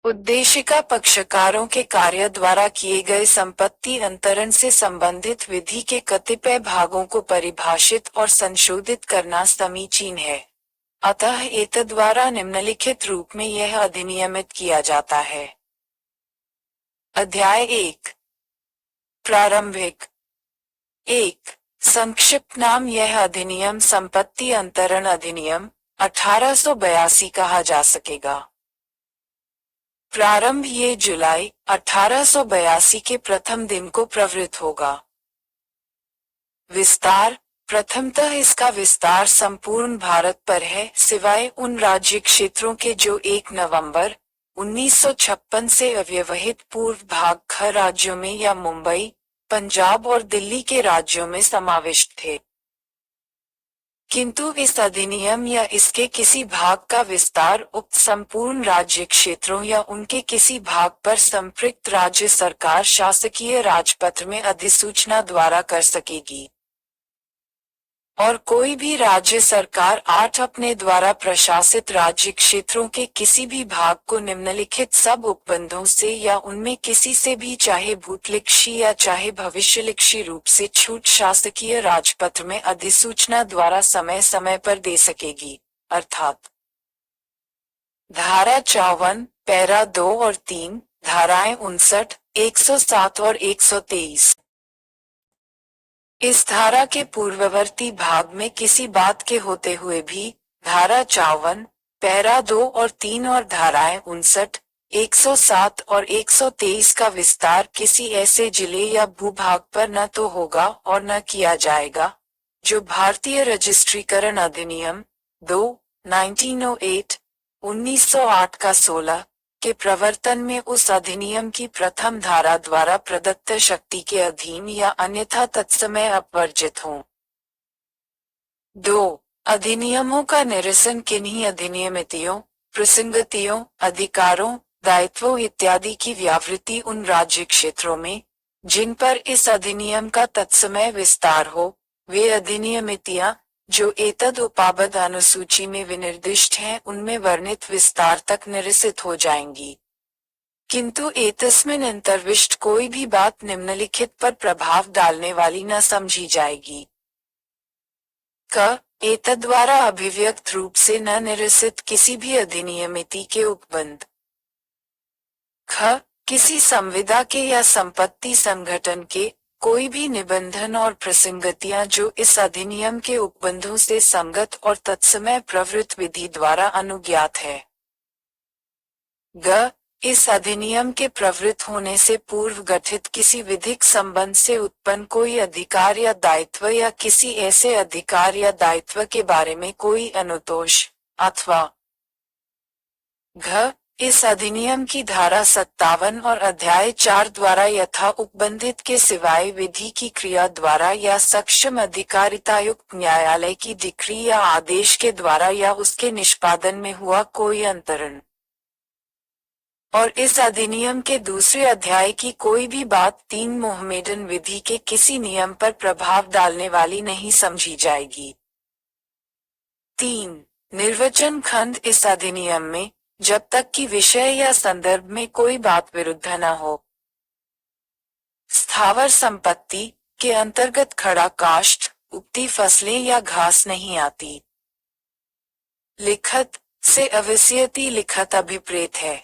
उद्देशिका पक्षकारों के कार्य द्वारा किए गए संपत्ति अंतरण से संबंधित विधि के कतिपय भागों को परिभाषित और संशोधित करना समीचीन है। अतः एतद्द्वारा निम्नलिखित रूप में यह अधिनियमित किया जाता है। अध्याय 1 प्रारंभिक 1 संक्षिप्त नाम। यह अधिनियम संपत्ति अंतरण अधिनियम 1882 कहा जा सकेगा। प्रारंभ ये जुलाई 1882 के प्रथम दिन को प्रवृत्त होगा। विस्तार प्रथमतः इसका विस्तार संपूर्ण भारत पर है, सिवाय उन राज्य क्षेत्रों के जो 1 नवंबर 1956 से अव्यवहित पूर्व भाग ख राज्यों में या मुंबई, पंजाब और दिल्ली के राज्यों में समाविष्ट थे। किंतु इस अधिनियम या इसके किसी भाग का विस्तार उक्त संपूर्ण राज्य क्षेत्रों या उनके किसी भाग पर संपृक्त राज्य सरकार शासकीय राजपत्र में अधिसूचना द्वारा कर सकेगी, और कोई भी राज्य सरकार 8 अपने द्वारा प्रशासित राज्य क्षेत्रों के किसी भी भाग को निम्नलिखित सब उपबंधों से या उनमें किसी से भी चाहे भूतलिक्षी या चाहे भविष्यलिक्षी रूप से छूट शासकीय राजपत्र में अधिसूचना द्वारा समय समय पर दे सकेगी। अर्थात धारा 54, पैरा 2 और 3, धाराएं 59, 107 और 123। इस धारा के पूर्ववर्ती भाग में किसी बात के होते हुए भी धारा 54, पैरा 2 और 3 और धाराएं 59, 107 और 123 का विस्तार किसी ऐसे जिले या भूभाग पर न तो होगा और न किया जाएगा जो भारतीय रजिस्ट्रीकरण अधिनियम 2, 1908, 1908 का 16 के प्रवर्तन में उस अधिनियम की प्रथम धारा द्वारा प्रदत्त शक्ति के अधीन या अन्यथा तत्समय अपवर्जित हों। 2 अधिनियमों का निरसन किन्हीं अधिनियमितियों, प्रसंगतियों, अधिकारों, दायित्वों इत्यादि की व्यावृत्ति उन राज्य क्षेत्रों में जिन पर इस अधिनियम का तत्समय विस्तार हो, वे अधिनियमितियां जो एतद उपाबद अनुसूची में विनिर्दिष्ट हैं उनमें वर्णित विस्तार तक निरसित हो जाएंगी। किंतु एतस्मिन् अंतर्विष्ट कोई भी बात निम्नलिखित पर प्रभाव डालने वाली न समझी जाएगी। क एतद्द्वारा अभिव्यक्त रूप से न निरसित किसी भी अधिनियमिति के उपबंध। ख किसी संविदा के या संपत्ति संगठन के कोई भी निबंधन और प्रसंगतियां जो इस अधिनियम के उपबंधों से संगत और तत्समय प्रवृत्त विधि द्वारा अनुज्ञात है। ग इस अधिनियम के प्रवृत्त होने से पूर्व गठित किसी विधिक संबंध से उत्पन्न कोई अधिकार या दायित्व या किसी ऐसे अधिकार या दायित्व के बारे में कोई अनुतोष अथवा घ इस अधिनियम की धारा 57 और अध्याय 4 द्वारा यथा उपबंधित के सिवाय विधि की क्रिया द्वारा या सक्षम अधिकारितायुक्त न्यायालय की डिक्री या आदेश के द्वारा या उसके निष्पादन में हुआ कोई अंतरण, और इस अधिनियम के दूसरे अध्याय की कोई भी बात 3 मोहमेडन विधि के किसी नियम पर प्रभाव डालने वाली नहीं समझी जाएगी। 3 निर्वचन खंड इस अधिनियम में जब तक कि विषय या संदर्भ में कोई बात विरुद्ध न हो, स्थावर संपत्ति के अंतर्गत खड़ा काष्ठ, उगती फसलें या घास नहीं आती। लिखत से अविष्यति लिखत अभिप्रेत है।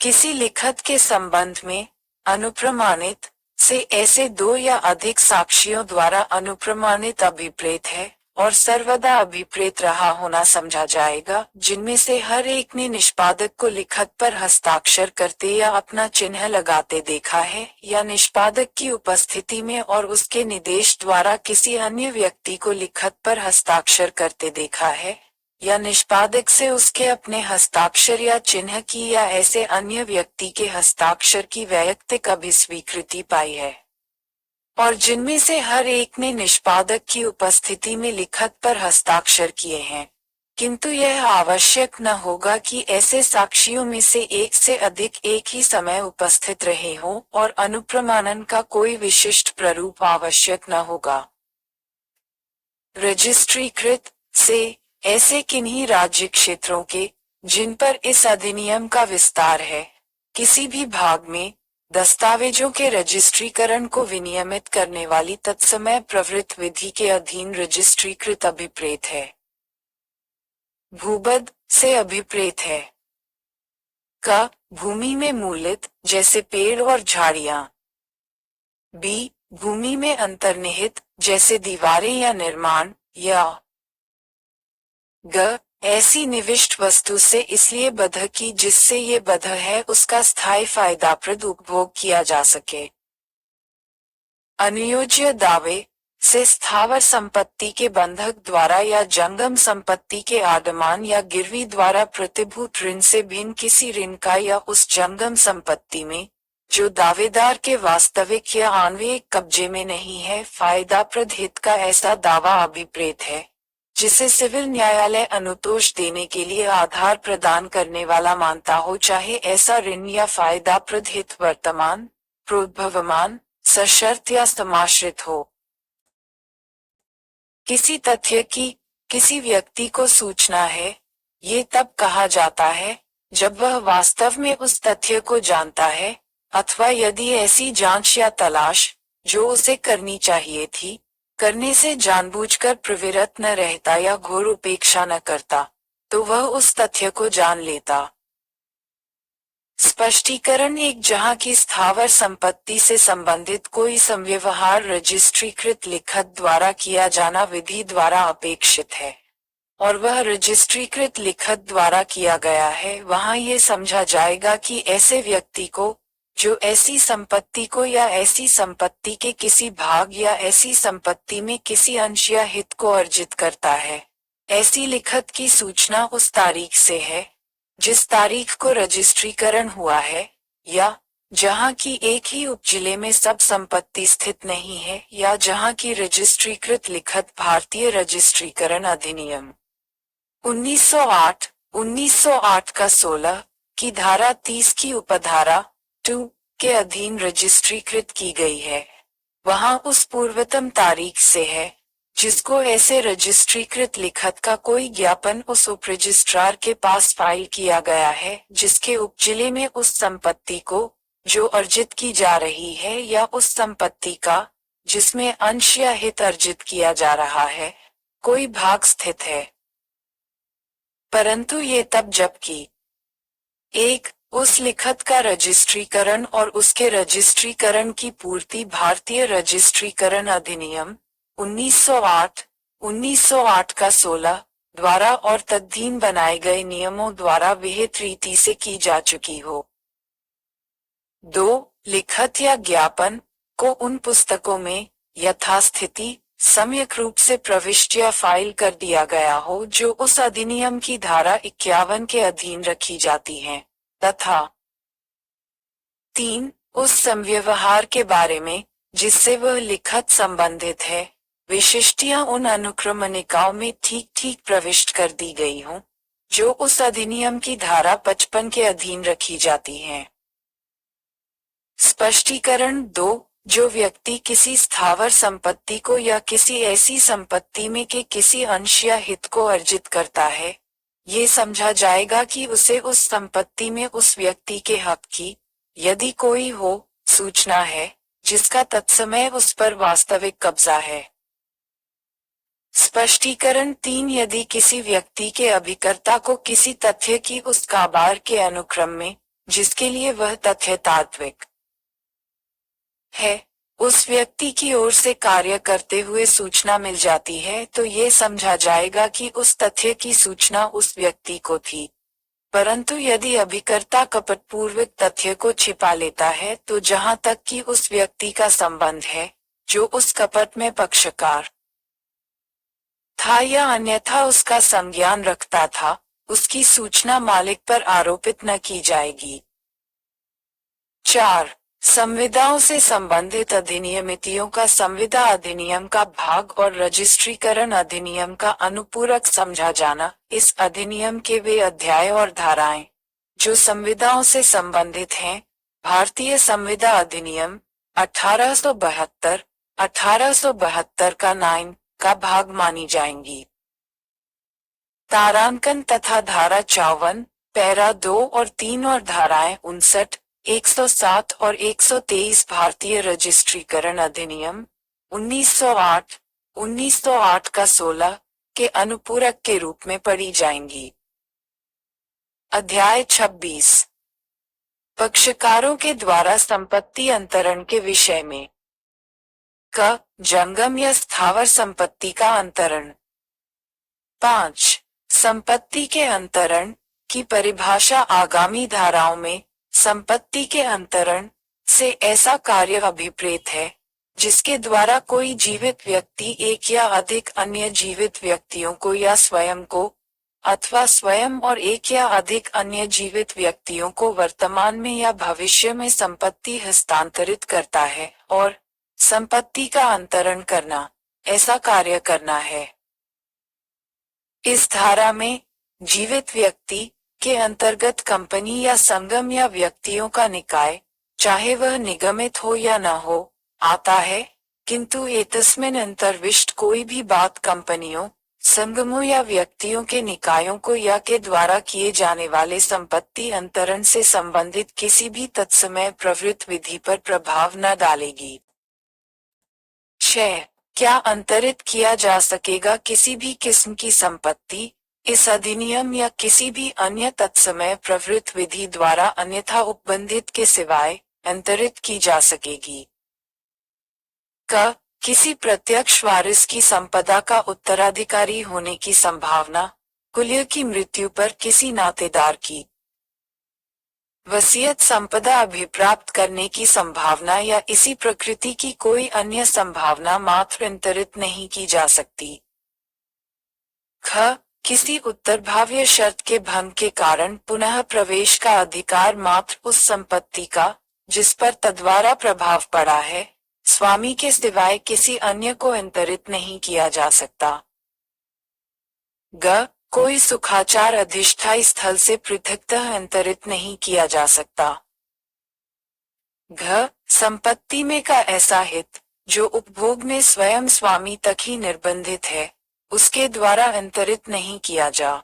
किसी लिखत के संबंध में अनुप्रमाणित से ऐसे 2 या अधिक साक्षियों द्वारा अनुप्रमाणित अभिप्रेत है और सर्वदा अभिप्रेत रहा होना समझा जाएगा, जिनमें से हर एक ने निष्पादक को लिखत पर हस्ताक्षर करते या अपना चिन्ह लगाते देखा है या निष्पादक की उपस्थिति में और उसके निर्देश द्वारा किसी अन्य व्यक्ति को लिखत पर हस्ताक्षर करते देखा है या निष्पादक से उसके अपने हस्ताक्षर या चिन्ह की या ऐसे अन्य व्यक्ति के हस्ताक्षर की वैयक्तिक अभिस्वीकृति पाई है, और जिनमें से हर एक ने निष्पादक की उपस्थिति में लिखत पर हस्ताक्षर किए हैं। किंतु यह आवश्यक न होगा कि ऐसे साक्षियों में से एक से अधिक एक ही समय उपस्थित रहे हों और अनुप्रमाणन का कोई विशिष्ट प्रारूप आवश्यक न होगा। रजिस्ट्रीकृत से ऐसे किन्हीं राज्य क्षेत्रों के जिन पर इस अधिनियम का विस्तार है, किसी भी भाग में दस्तावेजों के रजिस्ट्रीकरण को विनियमित करने वाली तत्समय प्रवृत्त विधि के अधीन रजिस्ट्रीकृत अभिप्रेत है। भूबद्ध से अभिप्रेत है। क. भूमि में मूलित, जैसे पेड़ और झाड़ियां। बी. भूमि में अंतर्निहित, जैसे दीवारें या निर्माण, या ग. ऐसी निविष्ट वस्तु से इसलिए बद्ध की जिससे ये बद्ध है उसका स्थायी फायदाप्रद उपभोग किया जा सके। अनुयोज्य दावे से स्थावर संपत्ति के बंधक द्वारा या जंगम संपत्ति के आदमान या गिरवी द्वारा प्रतिभूत ऋण से भिन्न किसी ऋण का या उस जंगम संपत्ति में जो दावेदार के वास्तविक या आन्वयिक कब्जे में नहीं है फायदाप्रद हित का ऐसा दावा अभिप्रेत है जिसे सिविल न्यायालय अनुतोष देने के लिए आधार प्रदान करने वाला मानता हो, चाहे ऐसा ऋण या फायदाप्रद हित वर्तमान, प्रोद्भवमान, सशर्त या समाश्रित हो। किसी तथ्य की किसी व्यक्ति को सूचना है, ये तब कहा जाता है जब वह वास्तव में उस तथ्य को जानता है, अथवा यदि ऐसी जांच या तलाश जो उसे करनी चाहिए थी करने से जानबूझकर प्रवृत्त न रहता या घोर उपेक्षा न करता, तो वह उस तथ्य को जान लेता। स्पष्टीकरण एक जहां की स्थावर संपत्ति से संबंधित कोई संव्यवहार रजिस्ट्रीकृत लिखत द्वारा किया जाना विधि द्वारा अपेक्षित है और वह रजिस्ट्रीकृत लिखत द्वारा किया गया है, वहां ये समझा जाएगा कि ऐसे व्यक्ति को जो ऐसी संपत्ति को या ऐसी संपत्ति के किसी भाग या ऐसी संपत्ति में किसी अंश या हित को अर्जित करता है, ऐसी लिखत की सूचना उस तारीख से है जिस तारीख को रजिस्ट्रीकरण हुआ है, या जहां की एक ही उपजिले में सब संपत्ति स्थित नहीं है, या जहां की रजिस्ट्रीकृत लिखत भारतीय रजिस्ट्रीकरण अधिनियम 1908 का 16 की धारा 30 की उपधारा 2 के अधीन रजिस्ट्रीकृत की गई है, वहां उस पूर्वतम तारीख से है जिसको ऐसे रजिस्ट्रीकृत लिखत का कोई ज्ञापन उस उप रजिस्ट्रार के पास फाइल किया गया है जिसके उपजिले में उस संपत्ति को जो अर्जित की जा रही है या उस संपत्ति का जिसमें अंश या हित अर्जित किया जा रहा है कोई भाग स्थित है। परंतु ये तब जबकि 1. उस लिखत का रजिस्ट्रीकरण और उसके रजिस्ट्रीकरण की पूर्ति भारतीय रजिस्ट्रीकरण अधिनियम 1908 का 16 द्वारा और तद्दीन बनाए गए नियमों द्वारा विहित रीति से की जा चुकी हो। 2. लिखत या ज्ञापन को उन पुस्तकों में यथास्थिति सम्यक रूप से प्रविष्ट या फाइल कर दिया गया हो जो उस अधिनियम की धारा 51 के अधीन रखी जाती हैं, तथा 3. उस संव्यवहार के बारे में जिससे वह लिखत संबंधित है विशिष्टियां उन अनुक्रमणिकाओं में ठीक ठीक प्रविष्ट कर दी गई हों जो उस अधिनियम की धारा 55 के अधीन रखी जाती हैं। स्पष्टीकरण 2. जो व्यक्ति किसी स्थावर संपत्ति को या किसी ऐसी संपत्ति में के किसी अंश या हित को अर्जित करता है, ये समझा जाएगा कि उसे उस संपत्ति में उस व्यक्ति के हक की, यदि कोई हो, सूचना है जिसका तत्समय उस पर वास्तविक कब्जा है। स्पष्टीकरण 3. यदि किसी व्यक्ति के अभिकर्ता को किसी तथ्य की उस काबार के अनुक्रम में जिसके लिए वह तथ्य तात्विक है उस व्यक्ति की ओर से कार्य करते हुए सूचना मिल जाती है, तो ये समझा जाएगा कि उस तथ्य की सूचना उस व्यक्ति को थी। परंतु यदि अभिकर्ता कपटपूर्वक तथ्य को छिपा लेता है तो जहां तक कि उस व्यक्ति का संबंध है जो उस कपट में पक्षकार था या अन्यथा उसका संज्ञान रखता था, उसकी सूचना मालिक पर आरोपित न की जाएगी। 4. संविदाओं से संबंधित अधिनियमितियों का संविदा अधिनियम का भाग और रजिस्ट्रीकरण अधिनियम का अनुपूरक समझा जाना। इस अधिनियम के वे अध्याय और धाराएं जो संविदाओं से संबंधित हैं भारतीय संविदा अधिनियम 1872 का 9 का भाग मानी जाएंगी। तारांकन तथा धारा 54, पैरा 2 और 3 और धाराएं 59, 107 और 123 भारतीय रजिस्ट्रीकरण अधिनियम 1908 का 16 के अनुपूरक के रूप में पढ़ी जाएंगी। अध्याय 26 पक्षकारों के द्वारा संपत्ति अंतरण के विषय में। क. जंगम या स्थावर संपत्ति का अंतरण। 5. संपत्ति के अंतरण की परिभाषा आगामी धाराओं में संपत्ति के अंतरण से ऐसा कार्य अभिप्रेत है जिसके द्वारा कोई जीवित व्यक्ति एक या अधिक अन्य जीवित व्यक्तियों को या स्वयं को अथवा स्वयं और एक या अधिक अन्य जीवित व्यक्तियों को वर्तमान में या भविष्य में संपत्ति हस्तांतरित करता है और संपत्ति का अंतरण करना ऐसा कार्य करना है। इस धारा में जीवित व्यक्ति के अंतर्गत कंपनी या संगम या व्यक्तियों का निकाय, चाहे वह निगमित हो या न हो, आता है, किंतु एतस्मिन् अंतर्विष्ट कोई भी बात कंपनियों, संगमों या व्यक्तियों के निकायों को या के द्वारा किए जाने वाले संपत्ति अंतरण से संबंधित किसी भी तत्समय प्रवृत्त विधि पर प्रभाव न डालेगी। 6. क्या अंतरित किया जा सकेगा किसी भी किस्म की संपत्ति इस अधिनियम या किसी भी अन्य तत्समय प्रवृत्त विधि द्वारा अन्यथा उपबंधित के सिवाय अंतरित की जा सकेगी। क. किसी प्रत्यक्ष वारिस की संपदा का उत्तराधिकारी होने की संभावना, कुल्य की मृत्यु पर किसी नातेदार की वसीयत संपदा अभिप्राप्त करने की संभावना या इसी प्रकृति की कोई अन्य संभावना मात्र अंतरित नहीं की जा सकती। ख. किसी उत्तरभाव्य शर्त के भंग के कारण पुनः प्रवेश का अधिकार मात्र उस संपत्ति का जिस पर तद्वारा प्रभाव पड़ा है, स्वामी के सिवाय किसी अन्य को अंतरित नहीं किया जा सकता। ग. कोई सुखाचार अधिष्ठायी स्थल से पृथकतः अंतरित नहीं किया जा सकता। घ. संपत्ति में का ऐसा हित जो उपभोग में स्वयं स्वामी तक ही निर्बंधित है, उसके द्वारा अंतरित नहीं किया जा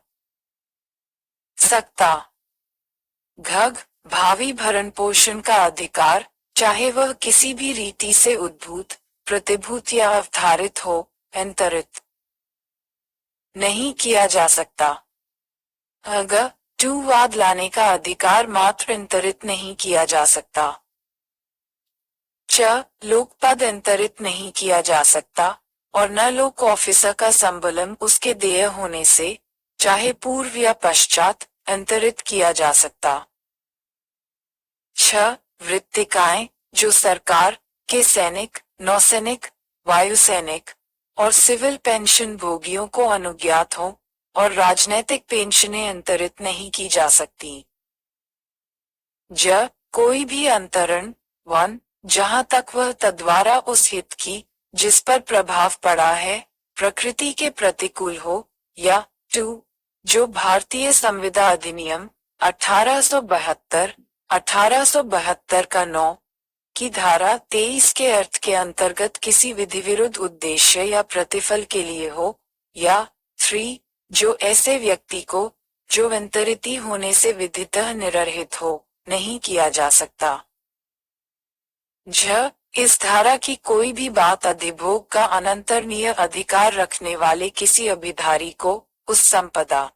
सकता। घ. भावी भरण पोषण का अधिकार, चाहे वह किसी भी रीति से उद्भूत, प्रतिभूत या अवधारित हो, अंतरित नहीं किया जा सकता। अग. वाद लाने का अधिकार मात्र अंतरित नहीं किया जा सकता। च. लोकपद अंतरित नहीं किया जा सकता और न लोक ऑफिसर का संबलम उसके देय होने से, चाहे पूर्व या पश्चात, अंतरित किया जा सकता। 6. वृत्तिकाएं जो सरकार के सैनिक, नौसैनिक, वायुसैनिक और सिविल पेंशन भोगियों को अनुज्ञात हो और राजनैतिक पेंशनें अंतरित नहीं की जा सकती। ज. कोई भी अंतरण 1. जहां तक वह तद्वारा उस हित की जिस पर प्रभाव पड़ा है प्रकृति के प्रतिकूल हो, या 2. जो भारतीय संविदा अधिनियम 1872 का 9 की धारा 23 के अर्थ के अंतर्गत किसी विधिविरुद्ध उद्देश्य या प्रतिफल के लिए हो, या 3. जो ऐसे व्यक्ति को जो अंतरित होने से विधितः निरर्हित हो, नहीं किया जा सकता। झ. इस धारा की कोई भी बात अधिभोग का अनंतरणीय अधिकार रखने वाले किसी अभिधारी को उस संपदा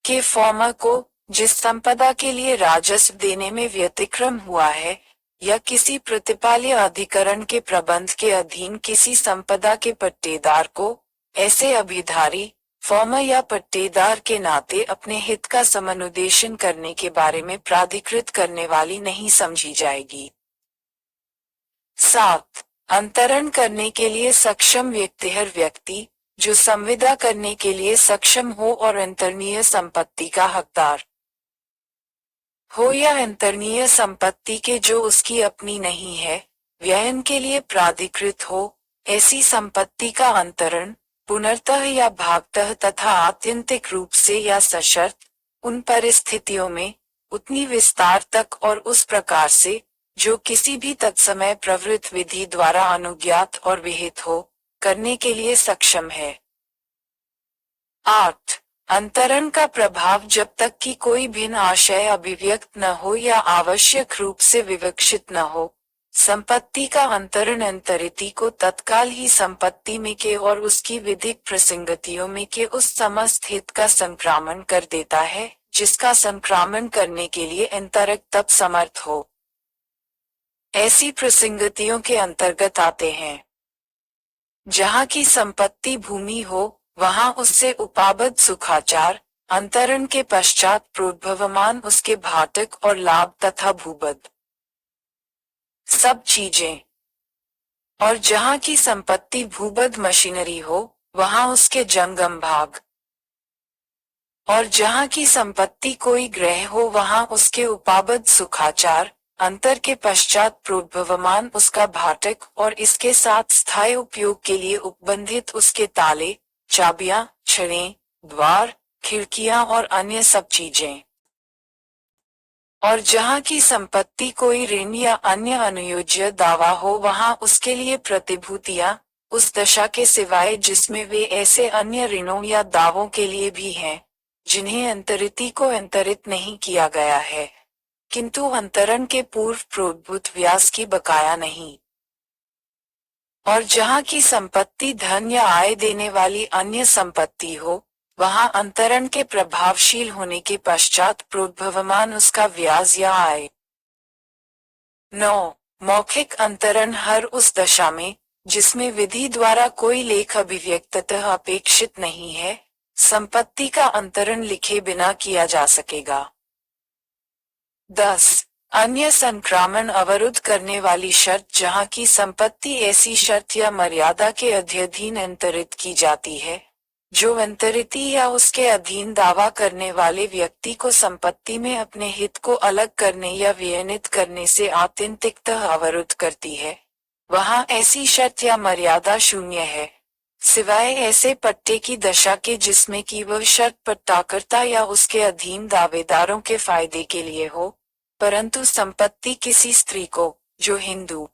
के फॉर्म को जिस संपदा के लिए राजस्व देने में व्यतिक्रम हुआ है, या किसी प्रतिपाल्य अधिकरण के प्रबंध के अधीन किसी संपदा के पट्टेदार को ऐसे अभिधारी, फॉर्म या पट्टेदार के नाते अपने हित का समनुदेशन करने के बारे में प्राधिकृत करने वाली नहीं समझी जाएगी। 7. अंतरण करने के लिए सक्षम व्यक्ति हर व्यक्ति जो संविदा करने के लिए सक्षम हो और अंतरणीय संपत्ति का हकदार हो या अंतरणीय संपत्ति के जो उसकी अपनी नहीं है, व्ययन के लिए प्राधिकृत हो, ऐसी संपत्ति का अंतरण पुनर्तः या भागतः तथा आत्यंतिक रूप से या सशर्त उन परिस्थितियों में उतनी विस्तार तक और उस प्रकार से जो किसी भी तत्समय प्रवृत्त विधि द्वारा अनुज्ञात और विहित हो, करने के लिए सक्षम है। 8. अंतरण का प्रभाव जब तक कि कोई भिन्न आशय अभिव्यक्त न हो या आवश्यक रूप से विवक्षित न हो, संपत्ति का अंतरण अंतरिति को तत्काल ही संपत्ति में के और उसकी विधिक प्रसंगतियों में के उस समस्त हित का संक्रामण कर देता है, जिसका संक्रामण करने के लिए अंतरक तब समर्थ हो। ऐसी प्रसंगतियों के अंतर्गत आते हैं जहाँ की संपत्ति भूमि हो, वहाँ उससे उपाबद्ध सुखाचार, अंतरण के पश्चात प्रोद्भवमान उसके भाटक और लाभ तथा भूबद्ध सब चीजें, और जहाँ की संपत्ति भूबद्ध मशीनरी हो, वहाँ उसके जंगम भाग, और जहाँ की संपत्ति कोई ग्रह हो, वहाँ उसके उपाबद्ध सुखाचार, अंतर के पश्चात प्रोद्भवमान उसका भाटक और इसके साथ स्थायी उपयोग के लिए उपबंधित उसके ताले, चाबियां, छड़ें, द्वार, खिड़कियां और अन्य सब चीजें, और जहाँ की संपत्ति कोई ऋण या अन्य अनुयोज्य दावा हो, वहाँ उसके लिए प्रतिभूतियां, उस दशा के सिवाय जिसमें वे ऐसे अन्य ऋणों या दावों के लिए भी हैं, जिन्हें अंतरिति को अंतरित नहीं किया गया है, किंतु अंतरण के पूर्व प्रोद्भूत व्यास की बकाया नहीं, और जहाँ की संपत्ति धन या आय देने वाली अन्य संपत्ति हो, वहाँ अंतरण के प्रभावशील होने के पश्चात प्रोद्भवमान उसका व्याज या आय। 9. मौखिक अंतरण हर उस दशा में, जिसमें विधि द्वारा कोई लेख अभिव्यक्ततः अपेक्षित नहीं है, संपत्ति का अंतरण लिखे बिना किया जा सकेगा। 10. अन्य संक्रामण अवरुद्ध करने वाली शर्त जहाँ की संपत्ति ऐसी शर्त या मर्यादा के अध्ययन अंतरित की जाती है, जो अंतरिति या उसके अधीन दावा करने वाले व्यक्ति को संपत्ति में अपने हित को अलग करने या वियनित करने से आत्यंतिकतः अवरुद्ध करती है, वहाँ ऐसी शर्त या मर्यादा शून्य है, सिवाय ऐसे पट्टे की दशा के जिसमें कि वह शर्त पट्टाकर्ता या उसके अधीन दावेदारों के फायदे के लिए हो, परंतु संपत्ति किसी स्त्री को, जो हिंदू,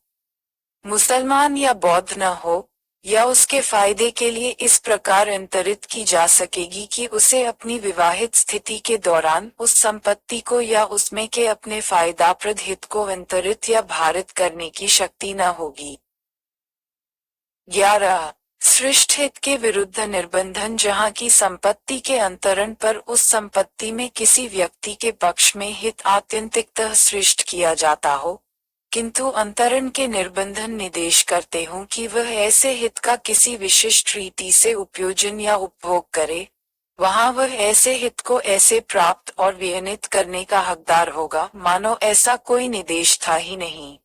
मुसलमान या बौद्ध न हो, या उसके फायदे के लिए इस प्रकार अंतरित की जा सकेगी कि उसे अपनी विवाहित स्थिति के दौरान उस संपत्ति को या उसमें के अपने फायदाप्रद हित को अंतरित या भारित करने की शक्ति न होगी। 11. सृष्ट हित के विरुद्ध निर्बंधन जहाँ की संपत्ति के अंतरण पर उस संपत्ति में किसी व्यक्ति के पक्ष में हित आत्यंतिकतः सृष्ट किया जाता हो, किंतु अंतरण के निर्बंधन निर्देश करते हों कि वह ऐसे हित का किसी विशिष्ट रीति से उपयोजन या उपभोग करे, वहाँ वह ऐसे हित को ऐसे प्राप्त और वियनित करने का हकदार होगा मानो ऐसा कोई निर्देश था ही नहीं।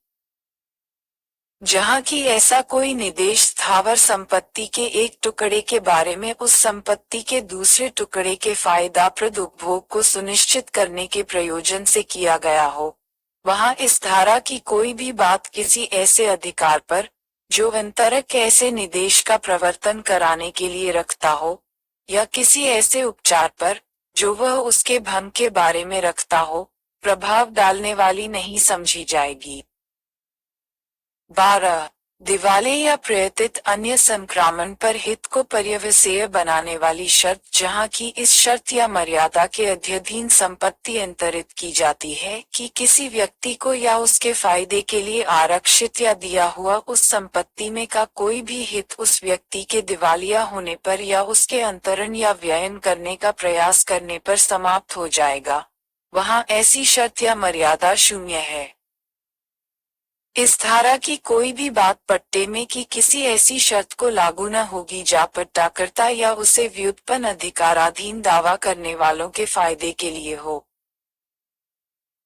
जहाँ की ऐसा कोई निर्देश स्थावर संपत्ति के एक टुकड़े के बारे में उस संपत्ति के दूसरे टुकड़े के फायदाप्रद उपभोग को सुनिश्चित करने के प्रयोजन से किया गया हो, वहाँ इस धारा की कोई भी बात किसी ऐसे अधिकार पर, जो अंतरक ऐसे निर्देश का प्रवर्तन कराने के लिए रखता हो, या किसी ऐसे उपचार पर, जो वह उसके भंग के बारे में रखता हो, प्रभाव डालने वाली नहीं समझी जाएगी। 12. दिवाले या प्रयतित अन्य संक्रामण पर हित को पर्यवसेय बनाने वाली शर्त जहाँ की इस शर्त या मर्यादा के अध्ययन संपत्ति अंतरित की जाती है कि किसी व्यक्ति को या उसके फायदे के लिए आरक्षित या दिया हुआ उस संपत्ति में का कोई भी हित उस व्यक्ति के दिवालिया होने पर या उसके अंतरण या व्ययन करने का प्रयास करने पर समाप्त हो जाएगा, वहाँ ऐसी शर्त या मर्यादा शून्य है। इस धारा की कोई भी बात पट्टे में कि किसी ऐसी शर्त को लागू न होगी जा पट्टाकर्ता या उसे व्युत्पन्न अधिकाराधीन दावा करने वालों के फायदे के लिए हो।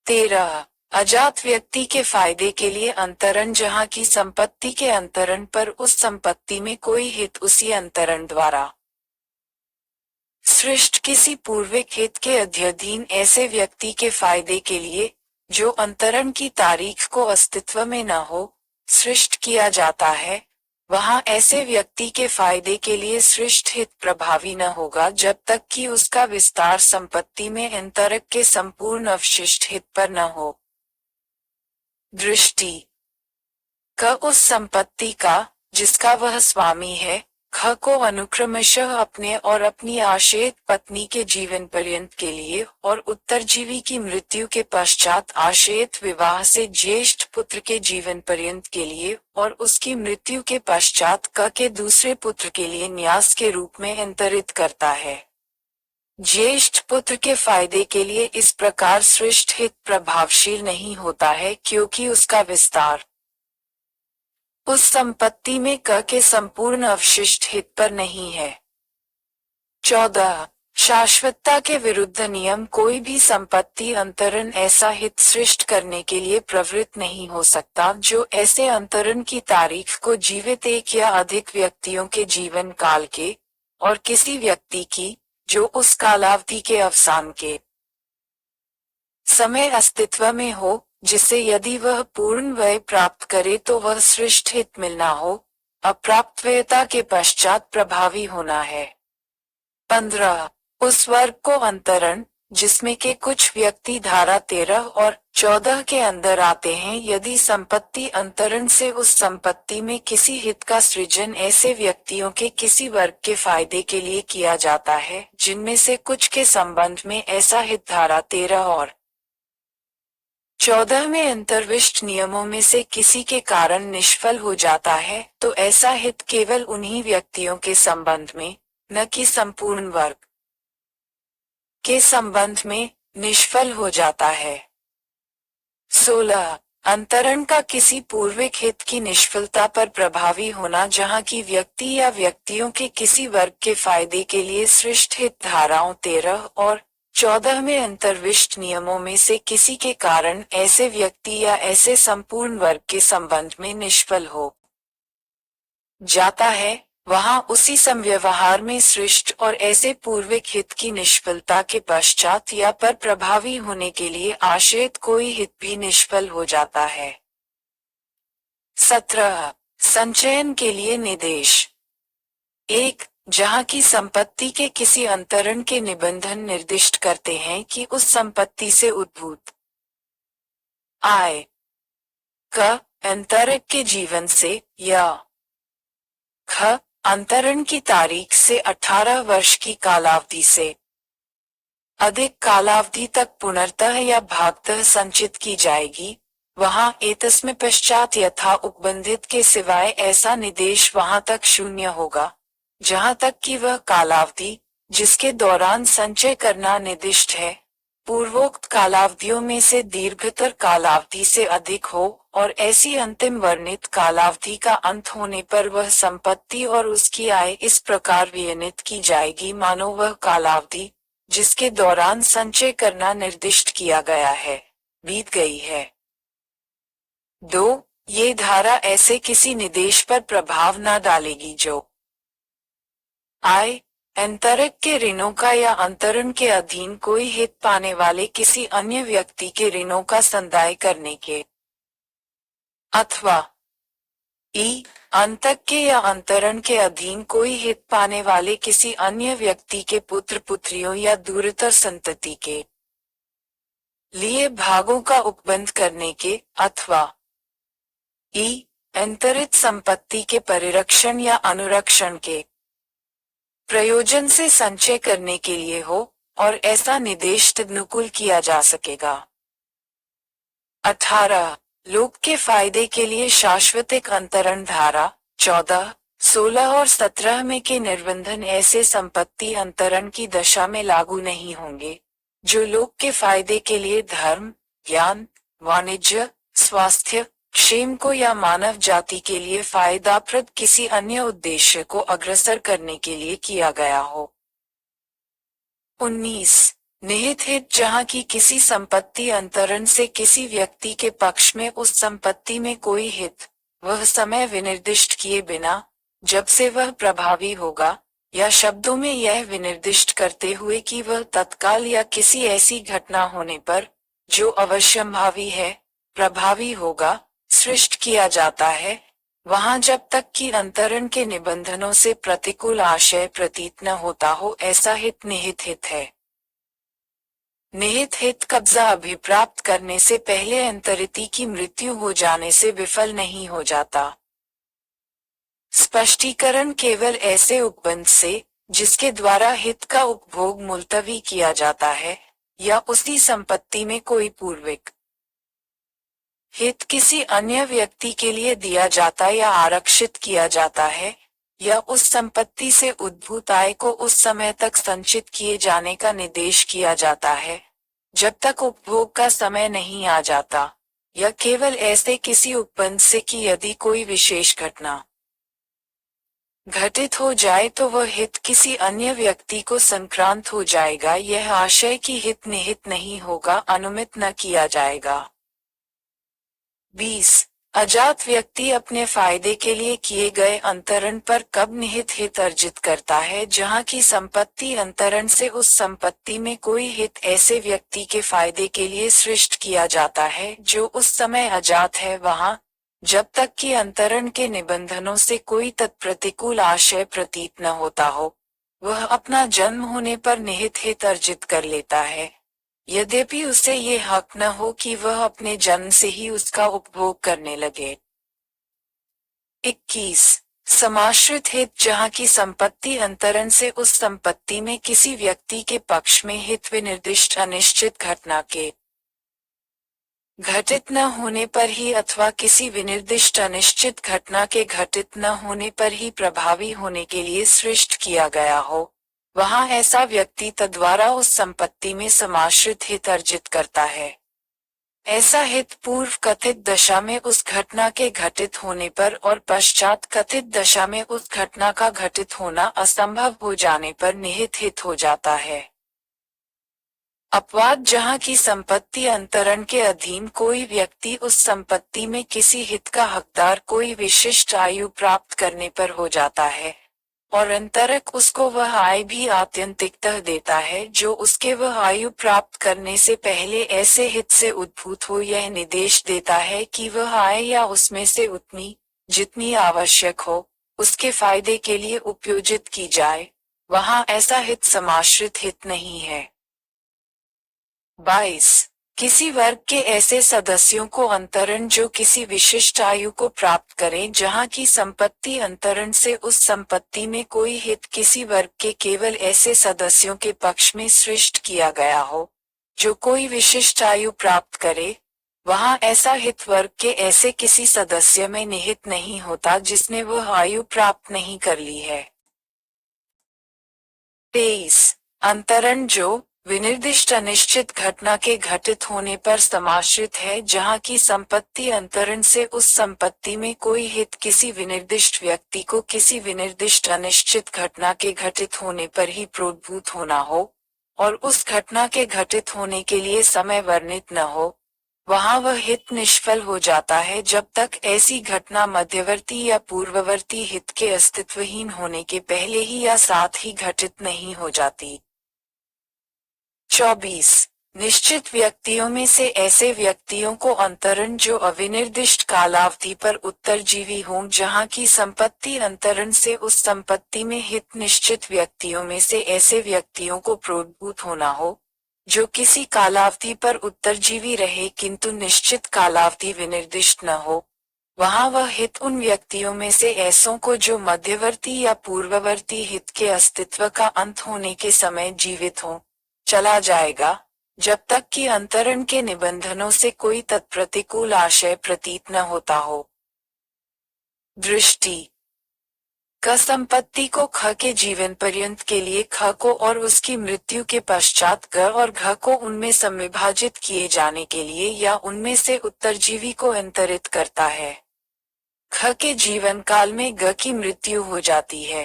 13. अजात व्यक्ति के फायदे के लिए अंतरण जहाँ की संपत्ति के अंतरण पर उस संपत्ति में कोई हित उसी अंतरण द्वारा सृष्ट किसी पूर्विक हित के अध्ययन ऐसे व्यक्ति के फायदे के लिए, जो अंतरण की तारीख को अस्तित्व में न हो, सृष्ट किया जाता है, वहाँ ऐसे व्यक्ति के फायदे के लिए सृष्ट हित प्रभावी न होगा जब तक कि उसका विस्तार संपत्ति में अंतरक के संपूर्ण अवशिष्ट हित पर न हो। दृष्टि क उस संपत्ति का, जिसका वह स्वामी है, ख को अनुक्रमशः अपने और अपनी आश्रित पत्नी के जीवन पर्यंत के लिए और उत्तरजीवी की मृत्यु के पश्चात आश्रित विवाह से ज्येष्ठ पुत्र के जीवन पर्यंत के लिए और उसकी मृत्यु के पश्चात क के दूसरे पुत्र के लिए न्यास के रूप में अंतरित करता है। ज्येष्ठ पुत्र के फायदे के लिए इस प्रकार सृष्ट हित प्रभावशील नहीं होता है क्योंकि उसका विस्तार उस संपत्ति में क के संपूर्ण अवशिष्ट हित पर नहीं है। 14. शाश्वतता के विरुद्ध नियम कोई भी संपत्ति अंतरण ऐसा हित सृष्ट करने के लिए प्रवृत्त नहीं हो सकता जो ऐसे अंतरण की तारीख को जीवित एक या अधिक व्यक्तियों के जीवन काल के और किसी व्यक्ति की जो उस कालावधि के अवसान के समय अस्तित्व में हो, जिसे यदि वह पूर्ण व्यय प्राप्त करे तो वह सृष्ट हित मिलना हो, अप्राप्तव्यता के पश्चात प्रभावी होना है। 15. उस वर्ग को अंतरण जिसमें के कुछ व्यक्ति धारा 13 और 14 के अंदर आते हैं यदि संपत्ति अंतरण से उस संपत्ति में किसी हित का सृजन ऐसे व्यक्तियों के किसी वर्ग के फायदे के लिए किया जाता है जिनमें से कुछ के संबंध में ऐसा हित धारा 13 और 14 में अंतर्विष्ट नियमों में से किसी के कारण निष्फल हो जाता है तो ऐसा हित केवल उन्हीं व्यक्तियों के संबंध में, न कि संपूर्ण वर्ग के संबंध में, निष्फल हो जाता है। 16. अंतरण का किसी पूर्विक हित की निष्फलता पर प्रभावी होना जहाँ की व्यक्ति या व्यक्तियों के किसी वर्ग के फायदे के लिए सृष्ट हित धाराओं 13 और 14 में अंतर्विष्ट नियमों में से किसी के कारण ऐसे व्यक्ति या ऐसे संपूर्ण वर्ग के संबंध में निष्फल हो जाता है, वहां उसी समव्यवहार में सृष्ट और ऐसे पूर्विक हित की निष्फलता के पश्चात या पर प्रभावी होने के लिए आश्रित कोई हित भी निष्फल हो जाता है। 17. संचयन के लिए निर्देश 1. जहाँ की संपत्ति के किसी अंतरण के निबंधन निर्दिष्ट करते हैं कि उस संपत्ति से उद्भूत आय क अंतरक के जीवन से या ख अंतरण की तारीख से 18 वर्ष की कालावधि से अधिक कालावधि तक पुनर्तः या भागतः संचित की जाएगी, वहां एतस्में पश्चात यथा उपबंधित के सिवाय ऐसा निदेश वहां तक शून्य होगा जहां तक कि वह कालावधि जिसके दौरान संचय करना निर्दिष्ट है पूर्वोक्त कालावधियों में से दीर्घतर कालावधि से अधिक हो और ऐसी अंतिम वर्णित कालावधि का अंत होने पर वह संपत्ति और उसकी आय इस प्रकार विनियमित की जाएगी मानो वह कालावधि जिसके दौरान संचय करना निर्दिष्ट किया गया है बीत गई है। 2. ये धारा ऐसे किसी निदेश पर प्रभाव न डालेगी जो आय अंतरक के ऋणों का या अंतरण के अधीन कोई हित पाने वाले किसी अन्य व्यक्ति के ऋणों का संदाय करने के अथवा ई अंतक के या अंतरण के अधीन कोई हित पाने वाले किसी अन्य व्यक्ति के पुत्र पुत्रियों या दूरतर संतति के लिए भागों का उपबंध करने के अथवा ई अंतरित संपत्ति के परिरक्षण या अनुरक्षण के प्रयोजन से संचय करने के लिए हो और ऐसा निर्देश तदनुकूल किया जा सकेगा। 18. लोक के फायदे के लिए शाश्वतिक अंतरण धारा 14, 16 और 17 में के निर्बंधन ऐसे संपत्ति अंतरण की दशा में लागू नहीं होंगे जो लोक के फायदे के लिए धर्म, ज्ञान, वाणिज्य, स्वास्थ्य, क्षेम को या मानव जाति के लिए फायदाप्रद किसी अन्य उद्देश्य को अग्रसर करने के लिए किया गया हो। 19. निहित हित जहाँ की किसी संपत्ति अंतरण से किसी व्यक्ति के पक्ष में उस संपत्ति में कोई हित वह समय विनिर्दिष्ट किए बिना जब से वह प्रभावी होगा या शब्दों में यह विनिर्दिष्ट करते हुए कि वह तत्काल या किसी ऐसी घटना होने पर जो अवश्यंभावी है प्रभावी होगा सृष्ट किया जाता है, वहां जब तक कि अंतरण के निबंधनों से प्रतिकूल आशय प्रतीत न होता हो ऐसा हित निहित हित है। निहित हित कब्जा अभिप्राप्त करने से पहले अंतरिति की मृत्यु हो जाने से विफल नहीं हो जाता। स्पष्टीकरण केवल ऐसे उपबंध से जिसके द्वारा हित का उपभोग मुलतवी किया जाता है या उसी संपत्ति में कोई पूर्विक हित किसी अन्य व्यक्ति के लिए दिया जाता या आरक्षित किया जाता है या उस संपत्ति से उद्भूत आय को उस समय तक संचित किए जाने का निर्देश किया जाता है जब तक उपभोग का समय नहीं आ जाता, या केवल ऐसे किसी उपबंध से कि यदि कोई विशेष घटना घटित हो जाए तो वह हित किसी अन्य व्यक्ति को संक्रांत हो जाएगा। यह आशय कि हित निहित नहीं होगा अनुमित न किया जाएगा। 20. अजात व्यक्ति अपने फायदे के लिए किए गए अंतरण पर कब निहित हित अर्जित करता है जहां की संपत्ति अंतरण से उस संपत्ति में कोई हित ऐसे व्यक्ति के फायदे के लिए सृष्ट किया जाता है जो उस समय अजात है वहां, जब तक कि अंतरण के निबंधनों से कोई तत्प्रतिकूल आशय प्रतीत न होता हो, वह अपना जन्म होने पर निहित हित अर्जित कर लेता है, यद्यपि उसे ये हक न हो कि वह अपने जन्म से ही उसका उपभोग करने लगे। 21. समाश्रित हित जहां की संपत्ति अंतरण से उस संपत्ति में किसी व्यक्ति के पक्ष में हित विनिर्दिष्ट अनिश्चित घटना के घटित न होने पर ही अथवा किसी विनिर्दिष्ट अनिश्चित घटना के घटित न होने पर ही प्रभावी होने के लिए सृष्ट किया गया हो, वहां ऐसा व्यक्ति तद्वारा उस संपत्ति में समाश्रित हित अर्जित करता है। ऐसा हित पूर्व कथित दशा में उस घटना के घटित होने पर और पश्चात कथित दशा में उस घटना का घटित होना असंभव हो जाने पर निहित हित हो जाता है। अपवाद जहां की संपत्ति अंतरण के अधीन कोई व्यक्ति उस संपत्ति में किसी हित का हकदार कोई विशिष्ट आयु प्राप्त करने पर हो जाता है, और अंतरक उसको वह आय भी आत्यंतिकतः देता है जो उसके वह आयु प्राप्त करने से पहले ऐसे हित से उद्भूत हो। यह निर्देश देता है कि वह आय या उसमें से उतनी जितनी आवश्यक हो उसके फायदे के लिए उपयोजित की जाए, वहां ऐसा हित समाश्रित हित नहीं है। 22. किसी वर्ग के ऐसे सदस्यों को अंतरण जो किसी विशिष्ट आयु को प्राप्त करें जहां की संपत्ति अंतरण से उस संपत्ति में कोई हित किसी वर्ग के केवल ऐसे सदस्यों के पक्ष में सृष्ट किया गया हो जो कोई विशिष्ट आयु प्राप्त करे, वहां ऐसा हित वर्ग के ऐसे किसी सदस्य में निहित नहीं होता जिसने वह आयु प्राप्त नहीं कर ली है। 23. अंतरण जो विनिर्दिष्ट अनिश्चित घटना के घटित होने पर समाश्रित है जहां की संपत्ति अंतरण से उस संपत्ति में कोई हित किसी विनिर्दिष्ट व्यक्ति को किसी विनिर्दिष्ट अनिश्चित घटना के घटित होने पर ही प्रोद्भूत होना हो और उस घटना के घटित होने के लिए समय वर्णित न हो, वहां वह हित निष्फल हो जाता है जब तक ऐसी घटना मध्यवर्ती या पूर्ववर्ती हित के अस्तित्वहीन होने के पहले ही या साथ ही घटित नहीं हो जाती। 24. निश्चित व्यक्तियों में से ऐसे व्यक्तियों को अंतरण जो अविनिर्दिष्ट कालावधि पर उत्तरजीवी हों जहां की संपत्ति अंतरण से उस संपत्ति में हित निश्चित व्यक्तियों में से ऐसे व्यक्तियों को प्रोद्भूत होना हो जो किसी कालावधि पर उत्तरजीवी रहे किंतु निश्चित कालावधि विनिर्दिष्ट न हो, वहां वह हित उन व्यक्तियों में से ऐसों को जो मध्यवर्ती या पूर्ववर्ती हित के अस्तित्व का अंत होने के समय जीवित हों चला जाएगा, जब तक कि अंतरण के निबंधनों से कोई तत्प्रतिकूल आशय प्रतीत न होता हो। दृष्टि क संपत्ति को ख के जीवन पर्यंत के लिए ख को और उसकी मृत्यु के पश्चात ग और घ को उनमें संविभाजित किए जाने के लिए या उनमें से उत्तरजीवी को अंतरित करता है। ख के जीवन काल में ग की मृत्यु हो जाती है।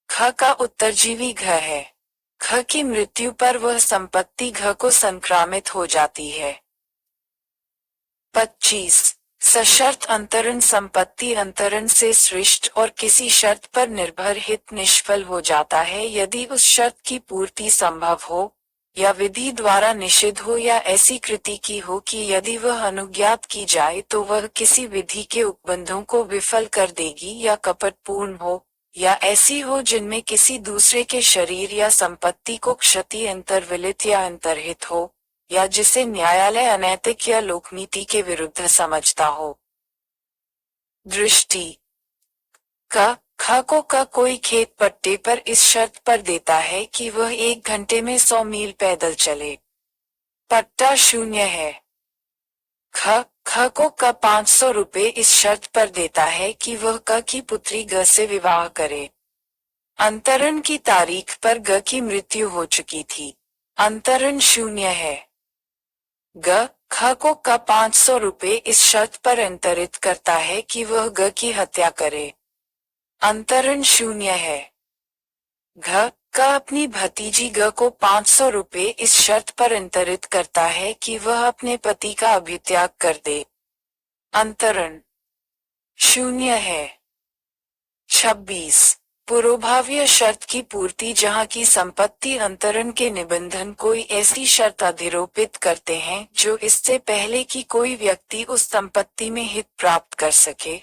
ख का उत्तरजीवी घ है। घ की मृत्यु पर वह संपत्ति घ को संक्रामित हो जाती है। 25. सशर्त अंतरण संपत्ति अंतरण से सृष्ट और किसी शर्त पर निर्भर हित निष्फल हो जाता है यदि उस शर्त की पूर्ति संभव हो या विधि द्वारा निषिद्ध हो या ऐसी कृति की हो कि यदि वह अनुज्ञात की जाए तो वह किसी विधि के उपबंधों को विफल कर देगी या कपटपूर्ण हो या ऐसी हो जिनमें किसी दूसरे के शरीर या संपत्ति को क्षति अंतर्विलित या अंतर्हित हो या जिसे न्यायालय अनैतिक या लोकनीति के विरुद्ध समझता हो। दृष्टि ख को कोई खेत पट्टे पर इस शर्त पर देता है कि वह 1 घंटे में 100 मील पैदल चले। पट्टा 0 है। ख को 500 रुपए इस शर्त पर देता है कि वह की पुत्री ग से विवाह करे। अंतरण की तारीख पर ग की मृत्यु हो चुकी थी। अंतरण 0 है। ख को 500 रुपए इस शर्त पर अंतरित करता है कि वह ग की हत्या करे। अंतरण 0 है। घ अपनी भतीजी ग को 500 रुपए इस शर्त पर अंतरित करता है कि वह अपने पति का अभित्याग कर दे। अंतरण 0 है। 26 पूर्वभाव्य शर्त की पूर्ति जहाँ की संपत्ति अंतरण के निबंधन कोई ऐसी शर्त अधिरोपित करते हैं जो इससे पहले कि कोई व्यक्ति उस संपत्ति में हित प्राप्त कर सके,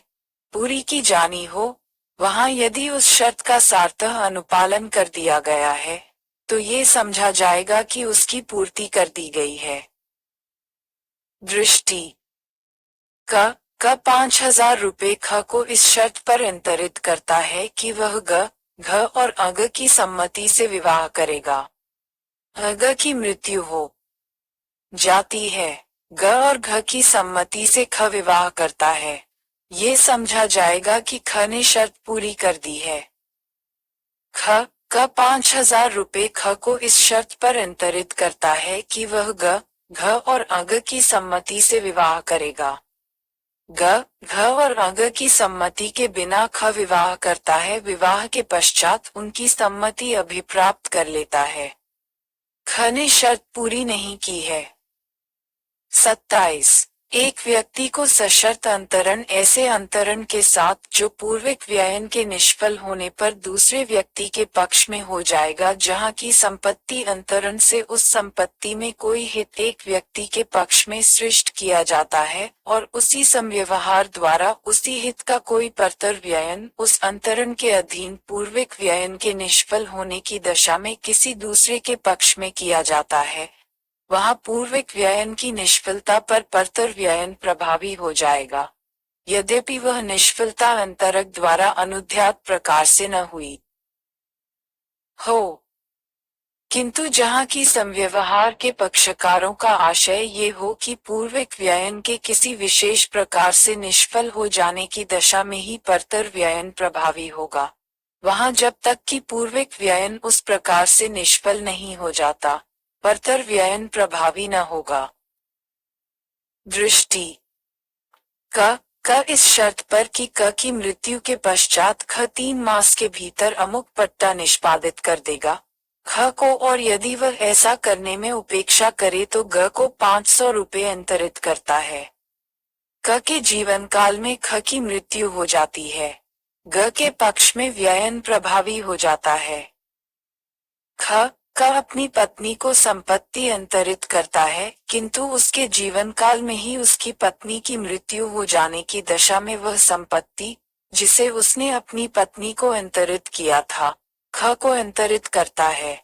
पूरी की जानी हो, वहाँ यदि उस शर्त का सार्थः अनुपालन कर दिया गया है, तो ये समझा जाएगा कि उसकी पूर्ति कर दी गई है। दृष्टि क 5,000 रुपए ख को इस शर्त पर अंतरित करता है कि वह घ और अग की सम्मति से विवाह करेगा। अग की मृत्यु हो जाती है, ग और घ की सम्मति से ख विवाह करता है, ये समझा जाएगा कि ख ने शर्त पूरी कर दी है। ख 5,000 रुपए ख को इस शर्त पर अंतरित करता है कि वह घ और अग की सम्मति से विवाह करेगा। घ और अग की सम्मति के बिना ख विवाह करता है, विवाह के पश्चात उनकी सम्मति अभिप्राप्त कर लेता है। ख ने शर्त पूरी नहीं की है। 27 एक व्यक्ति को सशर्त अंतरण ऐसे अंतरण के साथ जो पूर्विक व्ययन के निष्फल होने पर दूसरे व्यक्ति के पक्ष में हो जाएगा, जहाँ की संपत्ति अंतरण से उस संपत्ति में कोई हित एक व्यक्ति के पक्ष में सृष्ट किया जाता है और उसी समव्यवहार द्वारा उसी हित का कोई परतर व्ययन उस अंतरण के अधीन पूर्विक व्ययन के निष्फल होने की दशा में किसी दूसरे के पक्ष में किया जाता है, वहाँ पूर्विक व्ययन की निष्फलता पर परतर व्ययन प्रभावी हो जाएगा, यद्यपि वह निष्फलता अंतरक द्वारा अनुध्यात प्रकार से न हुई हो। किंतु जहाँ की समव्यवहार के पक्षकारों का आशय ये हो कि पूर्विक व्ययन के किसी विशेष प्रकार से निष्फल हो जाने की दशा में ही परतर व्ययन प्रभावी होगा, वहाँ जब तक कि पूर्विक व्ययन उस प्रकार से निष्फल नहीं हो जाता, परतर व्ययन प्रभावी न होगा। दृष्टि क इस शर्त पर कि क की मृत्यु के पश्चात ख 3 मास के भीतर अमुक पट्टा निष्पादित कर देगा ख को, और यदि वह ऐसा करने में उपेक्षा करे तो ग को 500 रुपए अंतरित करता है। क के जीवन काल में ख की मृत्यु हो जाती है, ग के पक्ष में व्ययन प्रभावी हो जाता है। ख अपनी पत्नी को संपत्ति अंतरित करता है, किंतु उसके जीवन काल में ही उसकी पत्नी की मृत्यु हो जाने की दशा में वह संपत्ति जिसे उसने अपनी पत्नी को अंतरित किया था, ख को अंतरित करता है।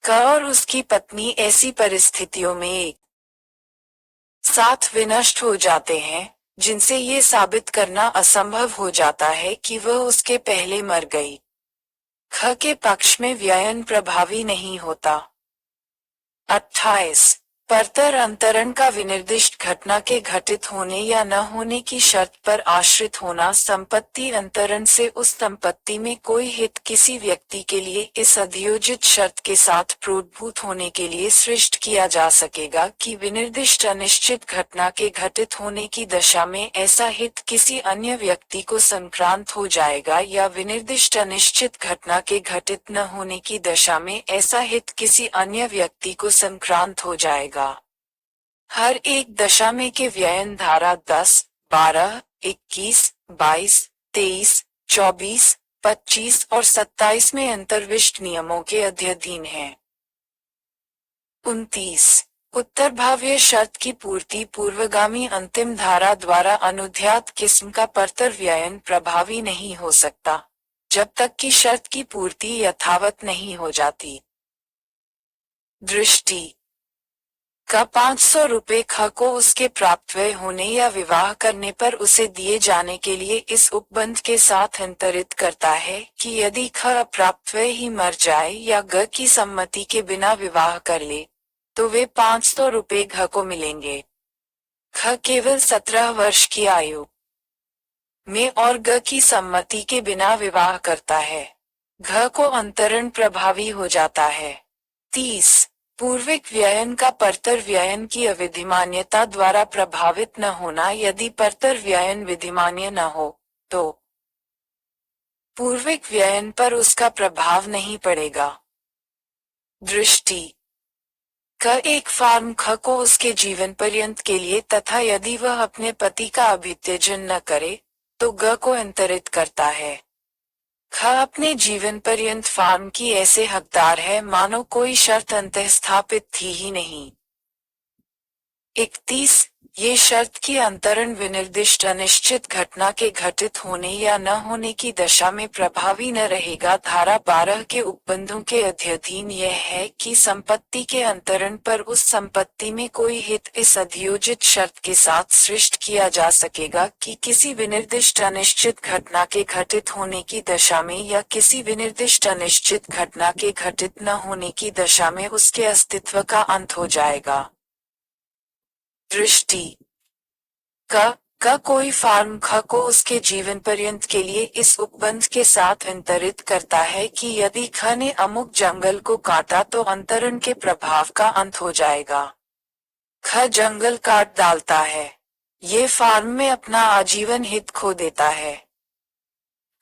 क और उसकी पत्नी ऐसी परिस्थितियों में एक साथ विनष्ट हो जाते हैं, जिनसे ये साबित करना असंभव हो जाता है कि वह उसके पहले मर गई। ख के पक्ष में व्ययन प्रभावी नहीं होता। 28 परतर अंतरण का विनिर्दिष्ट घटना के घटित होने या न होने की शर्त पर आश्रित होना। संपत्ति अंतरण से उस संपत्ति में कोई हित किसी व्यक्ति के लिए इस अधियोजित शर्त के साथ प्रोद्भूत होने के लिए सृष्ट किया जा सकेगा कि विनिर्दिष्ट अनिश्चित घटना के घटित होने की दशा में ऐसा हित किसी अन्य व्यक्ति को संक्रांत हो जाएगा, या विनिर्दिष्ट अनिश्चित घटना के घटित न होने की दशा में ऐसा हित किसी अन्य व्यक्ति को संक्रांत हो जाएगा। हर एक दशा में के व्ययन धारा 10, 12, 21, 22, 23, 24, 25 और 27 में अंतर्विष्ट नियमों के अधीन है। 29 उत्तरभाव्य शर्त की पूर्ति पूर्वगामी अंतिम धारा द्वारा अनुध्यात किस्म का परतर व्ययन प्रभावी नहीं हो सकता, जब तक कि शर्त की पूर्ति यथावत नहीं हो जाती। दृष्टि का 500 रुपये ख को उसके प्राप्तव्य होने या विवाह करने पर उसे दिए जाने के लिए इस उपबंध के साथ अंतरित करता है कि यदि ख अप्राप्तव्य ही मर जाए या ग की सम्मति के बिना विवाह कर ले, तो वे 500 रुपये घ को मिलेंगे। ख केवल 17 वर्ष की आयु में और ग की सम्मति के बिना विवाह करता है, घ को अंतरण प्रभावी हो जाता है। 30 पूर्विक व्ययन का परतर व्ययन की अविधिमान्यता द्वारा प्रभावित न होना। यदि परतर व्ययन विधिमान्य न हो, तो पूर्विक व्ययन पर उसका प्रभाव नहीं पड़ेगा। दृष्टि क एक फार्म ख को उसके जीवन पर्यंत के लिए तथा यदि वह अपने पति का अभित्यजन न करे, तो ग को अंतरित करता है। ख अपने जीवन पर्यंत फार्म की ऐसे हकदार है मानो कोई शर्त अंतः स्थापित थी ही नहीं। 31 ये शर्त की अंतरण विनिर्दिष्ट अनिश्चित घटना के घटित होने या न होने की दशा में प्रभावी न रहेगा। धारा 12 के उपबंधों के अध्ययन यह है कि संपत्ति के अंतरण पर उस संपत्ति में कोई हित इस अधियोजित शर्त के साथ सृष्ट किया जा सकेगा कि किसी विनिर्दिष्ट अनिश्चित घटना के घटित होने की दशा में या किसी विनिर्दिष्ट अनिश्चित घटना के घटित न होने की दशा में उसके अस्तित्व का अंत हो जाएगा। दृष्टि क कोई फार्म ख को उसके जीवन पर्यंत के लिए इस उपबंध के साथ अंतरित करता है कि यदि ख ने अमुक जंगल को काटा तो अंतरण के प्रभाव का अंत हो जाएगा। ख जंगल काट डालता है, ये फार्म में अपना आजीवन हित खो देता है।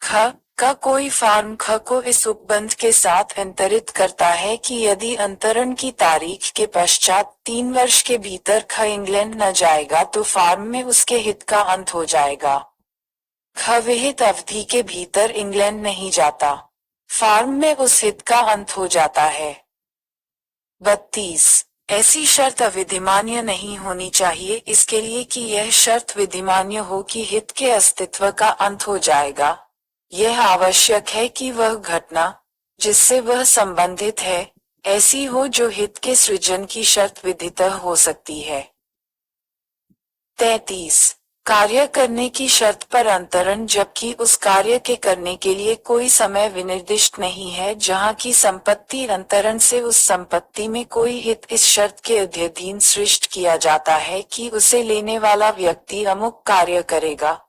ख का कोई फार्म ख को इस उपबंध के साथ अंतरित करता है कि यदि अंतरण की तारीख के पश्चात 3 वर्ष के भीतर ख इंग्लैंड न जाएगा तो फार्म में उसके हित का अंत हो जाएगा। ख विहित अवधि के भीतर इंग्लैंड नहीं जाता, फार्म में उस हित का अंत हो जाता है। 32 ऐसी शर्त अविधिमान्य नहीं होनी चाहिए इसके लिए कि यह शर्त विधिमान्य हो कि हित के अस्तित्व का अंत हो जाएगा। यह आवश्यक है कि वह घटना जिससे वह संबंधित है ऐसी हो जो हित के सृजन की शर्त विधितः हो सकती है। 33 कार्य करने की शर्त पर अंतरण जबकि उस कार्य के करने के लिए कोई समय विनिर्दिष्ट नहीं है जहाँ की संपत्ति अंतरण से उस संपत्ति में कोई हित इस शर्त के अध्ययन सृष्ट किया जाता है कि उसे लेने वाला व्यक्ति अमुक कार्य करेगा,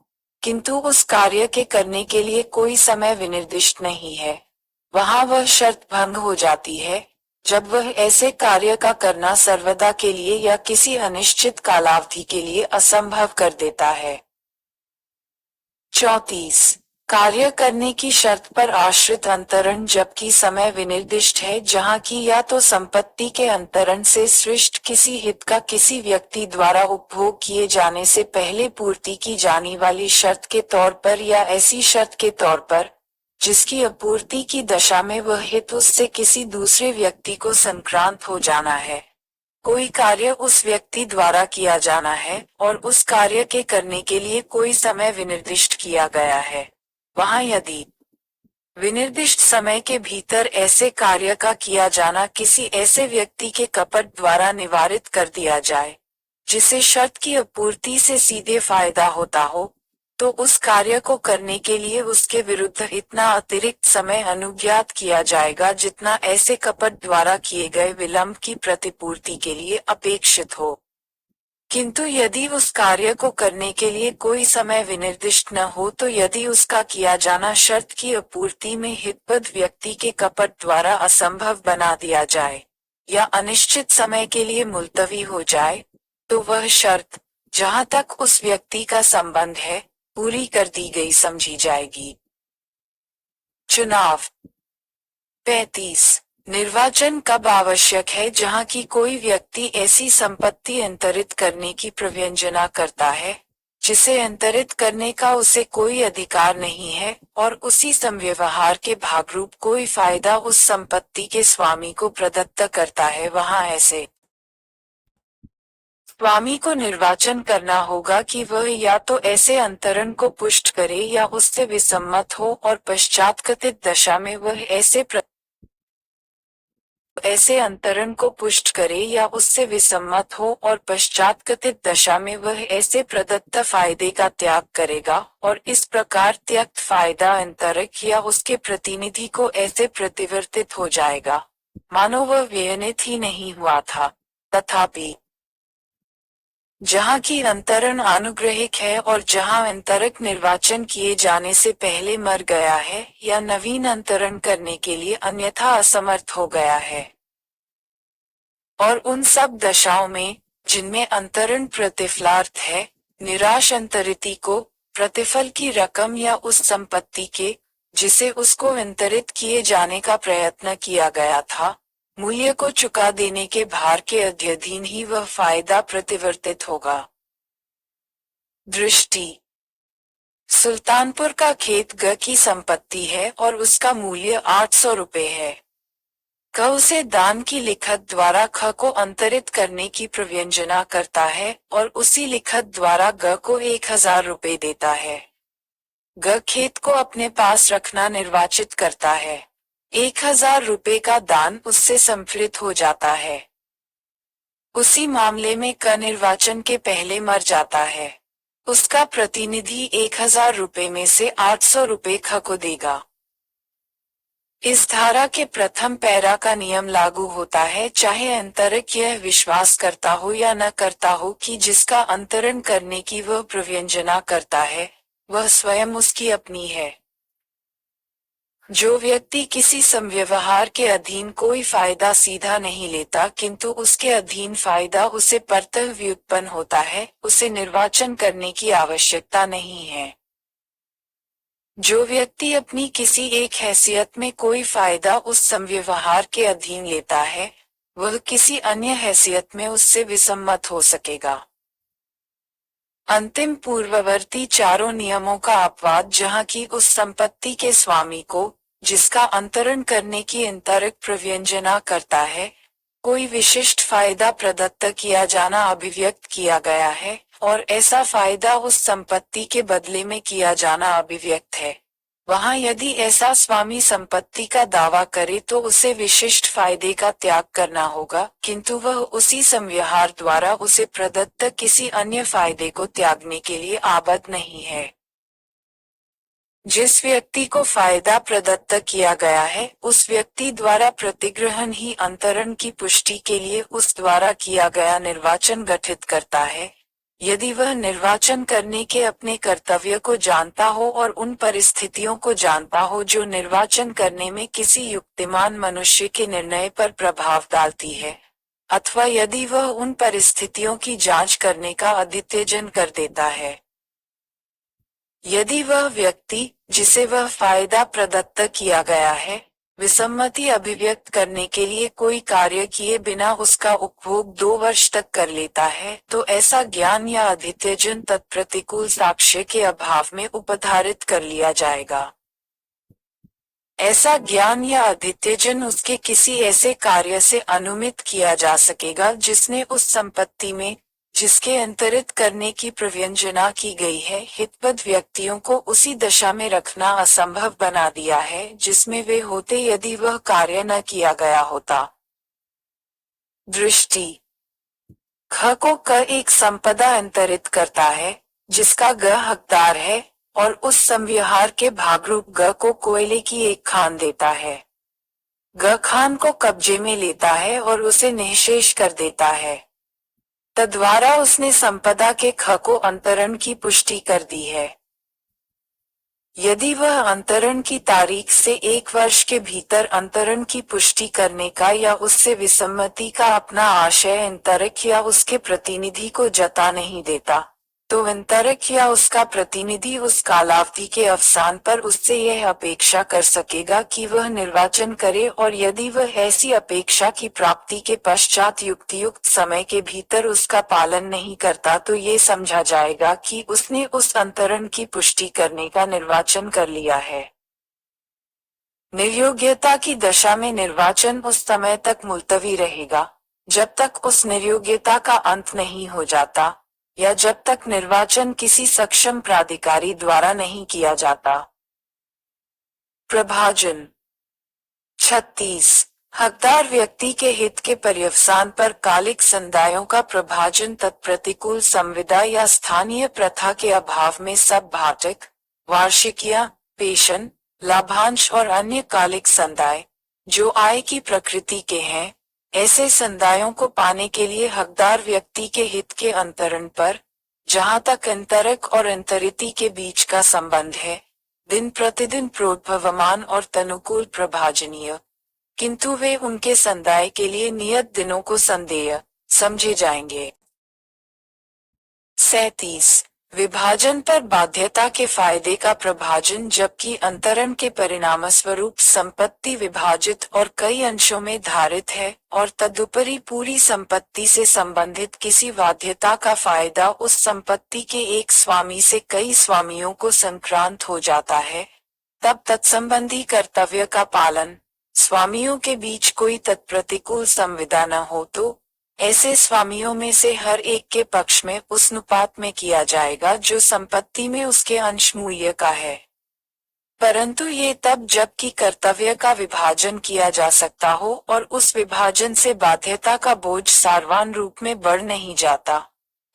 किंतु उस कार्य के करने के लिए कोई समय विनिर्दिष्ट नहीं है। वहां वह शर्त भंग हो जाती है जब वह ऐसे कार्य का करना सर्वदा के लिए या किसी अनिश्चित कालावधि के लिए असंभव कर देता है। 34 कार्य करने की शर्त पर आश्रित अंतरण जबकि समय विनिर्दिष्ट है जहाँ की या तो संपत्ति के अंतरण से सृष्ट किसी हित का किसी व्यक्ति द्वारा उपभोग किए जाने से पहले पूर्ति की जाने वाली शर्त के तौर पर या ऐसी शर्त के तौर पर जिसकी अपूर्ति की दशा में वह हित उससे किसी दूसरे व्यक्ति को संक्रांत हो जाना है। कोई कार्य उस व्यक्ति द्वारा किया जाना है और उस कार्य के करने के लिए कोई समय विनिर्दिष्ट किया गया है। वहां यदि विनिर्दिष्ट समय के भीतर ऐसे कार्य का किया जाना किसी ऐसे व्यक्ति के कपट द्वारा निवारित कर दिया जाए जिसे शर्त की अपूर्ति से सीधे फायदा होता हो, तो उस कार्य को करने के लिए उसके विरुद्ध इतना अतिरिक्त समय अनुज्ञात किया जाएगा जितना ऐसे कपट द्वारा किए गए विलंब की प्रतिपूर्ति के लिए अपेक्षित हो। किंतु यदि उस कार्य को करने के लिए कोई समय विनिर्दिष्ट न हो तो यदि उसका किया जाना शर्त की अपूर्ति में हितबद्ध व्यक्ति के कपट द्वारा असंभव बना दिया जाए या अनिश्चित समय के लिए मुलतवी हो जाए, तो वह शर्त जहां तक उस व्यक्ति का संबंध है पूरी कर दी गई समझी जाएगी। चुनाव 35 निर्वाचन कब आवश्यक है जहाँ की कोई व्यक्ति ऐसी संपत्ति अंतरित करने की प्रव्यंजना करता है जिसे अंतरित करने का उसे कोई अधिकार नहीं है और उसी समव्यवहार के भागरूप कोई फायदा उस संपत्ति के स्वामी को प्रदत्त करता है। वहां ऐसे स्वामी को निर्वाचन करना होगा कि वह या तो ऐसे अंतरण को पुष्ट करे या उससे विसम्मत हो और पश्चात कथित दशा में वह ऐसे ऐसे अंतरण को पुष्ट करे या उससे विसम्मत हो और पश्चात्कथित दशा में वह ऐसे प्रदत्त फायदे का त्याग करेगा और इस प्रकार त्यक्त फायदा अंतरिक या उसके प्रतिनिधि को ऐसे प्रतिवर्तित हो जाएगा मानो वह व्यनित ही नहीं हुआ था। तथापि जहाँ की अंतरण अनुग्रहिक है और जहाँ अंतरक निर्वाचन किए जाने से पहले मर गया है या नवीन अंतरण करने के लिए अन्यथा असमर्थ हो गया है, और उन सब दशाओं में जिनमें अंतरण प्रतिफलार्थ है, निराश अंतरिति को प्रतिफल की रकम या उस संपत्ति के जिसे उसको अंतरित किए जाने का प्रयत्न किया गया था, मूल्य को चुका देने के भार के अध्ययन ही वह फायदा प्रतिवर्तित होगा। दृष्टि। सुल्तानपुर का खेत ग की संपत्ति है और उसका मूल्य 800 रुपए है। क उसे दान की लिखत द्वारा ख को अंतरित करने की प्रव्यंजना करता है और उसी लिखत द्वारा ग को 1000 रुपए देता है। ग खेत को अपने पास रखना निर्वाचित करता है। 1000 रुपए का दान उससे संप्रीत हो जाता है। उसी मामले में क निर्वाचन के पहले मर जाता है। उसका प्रतिनिधि 1000 रुपए में से 800 रुपए ख को देगा। इस धारा के प्रथम पैरा का नियम लागू होता है चाहे अंतरिक यह विश्वास करता हो या न करता हो कि जिसका अंतरण करने की वह प्रव्यंजना करता है वह स्वयं उसकी अपनी है। जो व्यक्ति किसी समव्यवहार के अधीन कोई फायदा सीधा नहीं लेता किंतु उसके अधीन फायदा उसे परतः व्युत्पन्न होता है, उसे निर्वाचन करने की आवश्यकता नहीं है। जो व्यक्ति अपनी किसी एक हैसियत में कोई फायदा उस समव्यवहार के अधीन लेता है, वह किसी अन्य हैसियत में उससे विसम्मत हो सकेगा। अंतिम पूर्ववर्ती चारों नियमों का अपवाद जहाँ की उस संपत्ति के स्वामी को, जिसका अंतरण करने की अंतरिक प्रव्यंजना करता है, कोई विशिष्ट फायदा प्रदत्त किया जाना अभिव्यक्त किया गया है और ऐसा फायदा उस संपत्ति के बदले में किया जाना अभिव्यक्त है। वहाँ यदि ऐसा स्वामी संपत्ति का दावा करे तो उसे विशिष्ट फायदे का त्याग करना होगा, किंतु वह उसी समव्यवहार द्वारा उसे प्रदत्त किसी अन्य फायदे को त्यागने के लिए आबद्ध नहीं है। जिस व्यक्ति को फायदा प्रदत्त किया गया है उस व्यक्ति द्वारा प्रतिग्रहण ही अंतरण की पुष्टि के लिए उस द्वारा किया गया निर्वाचन गठित करता है। यदि वह निर्वाचन करने के अपने कर्तव्य को जानता हो और उन परिस्थितियों को जानता हो जो निर्वाचन करने में किसी युक्तिमान मनुष्य के निर्णय पर प्रभाव डालती है, अथवा यदि वह उन परिस्थितियों की जांच करने का अध्ययन कर देता है। यदि वह व्यक्ति जिसे वह फायदा प्रदत्त किया गया है, विसम्मति अभिव्यक्त करने के लिए कोई कार्य किए बिना उसका उपभोग 2 वर्ष तक कर लेता है तो ऐसा ज्ञान या अध्ययन तत्प्रतिकूल साक्ष्य के अभाव में उपधारित कर लिया जाएगा। ऐसा ज्ञान या अध्ययन उसके किसी ऐसे कार्य से अनुमित किया जा सकेगा जिसने उस संपत्ति में जिसके अंतरित करने की प्रव्यंजना की गई है हितबद्ध व्यक्तियों को उसी दशा में रखना असंभव बना दिया है जिसमें वे होते यदि वह कार्य न किया गया होता। दृष्टि। ख को क एक संपदा अंतरित करता है जिसका ग हकदार है और उस समव्यवहार के भागरूप ग को कोयले की एक खान देता है। ग खान को कब्जे में लेता है और उसे निःशेष कर देता है। तद्वारा उसने संपदा के ख को अंतरण की पुष्टि कर दी है। यदि वह अंतरण की तारीख से 1 वर्ष के भीतर अंतरण की पुष्टि करने का या उससे विसम्मति का अपना आशय अंतरिक या उसके प्रतिनिधि को जता नहीं देता, तो अंतरिक या उसका प्रतिनिधि उस कालावधि के अवसान पर उससे यह अपेक्षा कर सकेगा कि वह निर्वाचन करे और यदि वह ऐसी अपेक्षा की प्राप्ति के पश्चात युक्त समय के भीतर उसका पालन नहीं करता तो ये समझा जाएगा कि उसने उस अंतरण की पुष्टि करने का निर्वाचन कर लिया है। निर्योग्यता की दशा में निर्वाचन उस समय तक मुलतवी रहेगा जब तक उस निर्योग्यता का अंत नहीं हो जाता या जब तक निर्वाचन किसी सक्षम प्राधिकारी द्वारा नहीं किया जाता। प्रभाजन 36 हकदार व्यक्ति के हित के पर्यवसान पर कालिक संदायों का प्रभाजन तत्प्रतिकूल संविदा या स्थानीय प्रथा के अभाव में सब भाटिक, वार्षिकिया, पेशन, लाभांश और अन्य कालिक संदाय, जो आय की प्रकृति के हैं, ऐसे संदायों को पाने के लिए हकदार व्यक्ति के हित के अंतरण पर, जहाँ तक अंतरक और अंतरिति के बीच का संबंध है, दिन प्रतिदिन प्रोद्भवमान और तनुकूल प्रभाजनीय, किंतु वे उनके संदाय के लिए नियत दिनों को संदेय समझे जाएंगे। 37 विभाजन पर बाध्यता के फायदे का प्रभाजन। जबकि अंतरण के परिणामस्वरूप संपत्ति विभाजित और कई अंशों में धारित है और तदुपरि पूरी संपत्ति से संबंधित किसी बाध्यता का फायदा उस संपत्ति के एक स्वामी से कई स्वामियों को संक्रांत हो जाता है, तब तत्संबंधी कर्तव्य का पालन, स्वामियों के बीच कोई तत्प्रतिकूल संविदा न हो तो ऐसे स्वामियों में से हर एक के पक्ष में उस अनुपात में किया जाएगा जो संपत्ति में उसके अंश मूल्य का है। परंतु ये तब जबकि कर्तव्य का विभाजन किया जा सकता हो और उस विभाजन से बाध्यता का बोझ सारवान रूप में बढ़ नहीं जाता।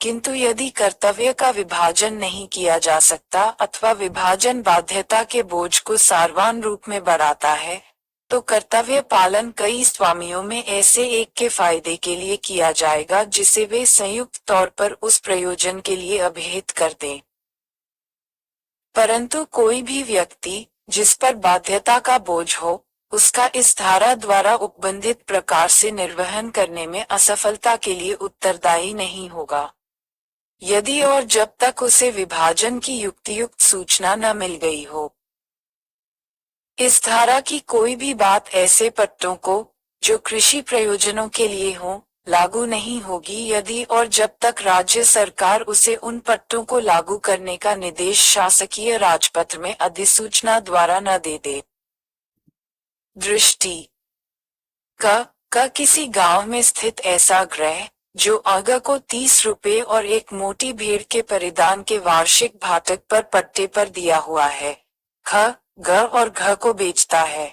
किंतु यदि कर्तव्य का विभाजन नहीं किया जा सकता अथवा विभाजन बाध्यता के बोझ को सारवान रूप में बढ़ाता है, तो कर्तव्य पालन कई स्वामियों में ऐसे एक के फायदे के लिए किया जाएगा जिसे वे संयुक्त तौर पर उस प्रयोजन के लिए अभिहित कर दें। परंतु कोई भी व्यक्ति जिस पर बाध्यता का बोझ हो, उसका इस धारा द्वारा उपबंधित प्रकार से निर्वहन करने में असफलता के लिए उत्तरदायी नहीं होगा, यदि और जब तक उसे विभाजन की युक्तियुक्त सूचना न मिल गई हो। इस धारा की कोई भी बात ऐसे पट्टों को, जो कृषि प्रयोजनों के लिए हो, लागू नहीं होगी यदि और जब तक राज्य सरकार उसे उन पट्टों को लागू करने का निर्देश शासकीय राजपत्र में अधिसूचना द्वारा न दे दे। दृष्टि क किसी गांव में स्थित ऐसा गृह जो अग को 30 रुपए और एक मोटी भेड़ के परिधान के वार्षिक भाटक पर पट्टे पर दिया हुआ है, ख ग और घ को बेचता है।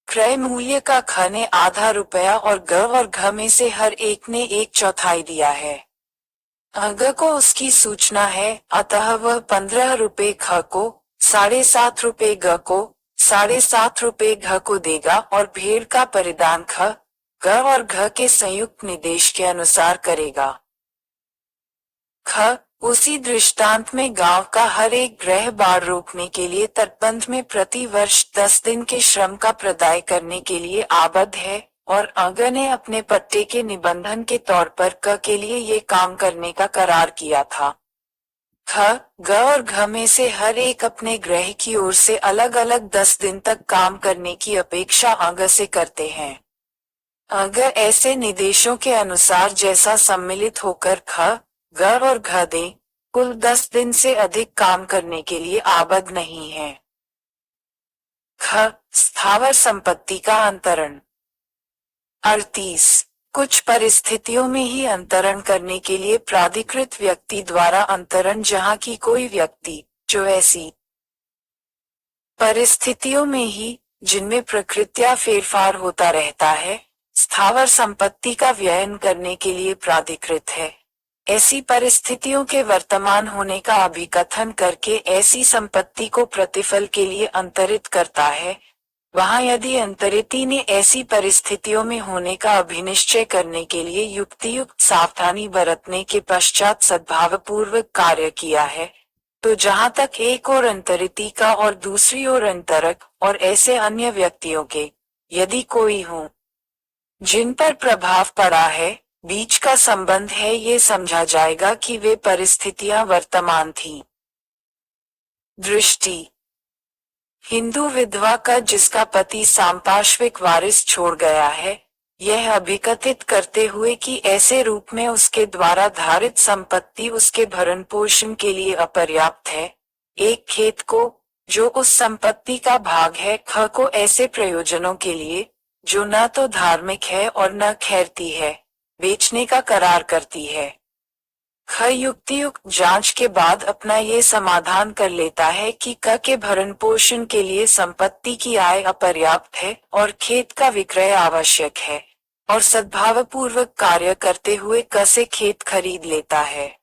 क्रय मूल्य का ख ने आधा रुपया और ग और घ में से हर एक ने 1/4 दिया है। अग को उसकी सूचना है, अतः वह 15 रुपए ख को, 7.5 रुपए ग को, 7.5 रुपए घ को देगा और भेड़ का परिधान ख, ग और घ के संयुक्त निर्देश के अनुसार करेगा। ख उसी दृष्टांत में गांव का हर एक गृह बाढ़ रोकने के लिए तटबंध में प्रति वर्ष 10 दिन के श्रम का प्रदाय करने के लिए आबद्ध है और अग ने अपने पट्टे के निबंधन के तौर पर क के लिए ये काम करने का करार किया था। ख ग और घ में से हर एक अपने गृह की ओर से अलग अलग 10 दिन तक काम करने की अपेक्षा अग से करते हैं। अग ऐसे निर्देशों के अनुसार जैसा सम्मिलित होकर ख ग और घ दे, कुल 10 दिन से अधिक काम करने के लिए आबद्ध नहीं है। ख स्थावर संपत्ति का अंतरण। 38 कुछ परिस्थितियों में ही अंतरण करने के लिए प्राधिकृत व्यक्ति द्वारा अंतरण, जहाँ की कोई व्यक्ति जो ऐसी परिस्थितियों में ही जिनमें प्रकृत्या फेरफार होता रहता है, स्थावर संपत्ति का व्ययन करने के लिए प्राधिकृत है, ऐसी परिस्थितियों के वर्तमान होने का अभिकथन करके ऐसी संपत्ति को प्रतिफल के लिए अंतरित करता है। वहां यदि अंतरिती ने ऐसी परिस्थितियों में होने का अभिनिश्चय करने के लिए युक्तियुक्त सावधानी बरतने के पश्चात सद्भावपूर्वक कार्य किया है, तो जहां तक एक और अंतरिती का और दूसरी ओर अंतरक और ऐसे अन्य व्यक्तियों के, यदि कोई हो जिन पर प्रभाव पड़ा है, बीच का संबंध है, ये समझा जाएगा कि वे परिस्थितियां वर्तमान थीं। दृष्टि हिंदू विधवा का जिसका पति सांपार्श्विक वारिस छोड़ गया है, यह अभिकथित करते हुए कि ऐसे रूप में उसके द्वारा धारित संपत्ति उसके भरण पोषण के लिए अपर्याप्त है, एक खेत को, जो उस संपत्ति का भाग है, ख को ऐसे प्रयोजनों के लिए, जो न तो धार्मिक है और न खैरती है, बेचने का करार करती है। ख युक्तियुक्त जांच के बाद अपना ये समाधान कर लेता है कि क के भरण पोषण के लिए संपत्ति की आय अपर्याप्त है और खेत का विक्रय आवश्यक है, और सद्भावपूर्वक कार्य करते हुए क से खेत खरीद लेता है।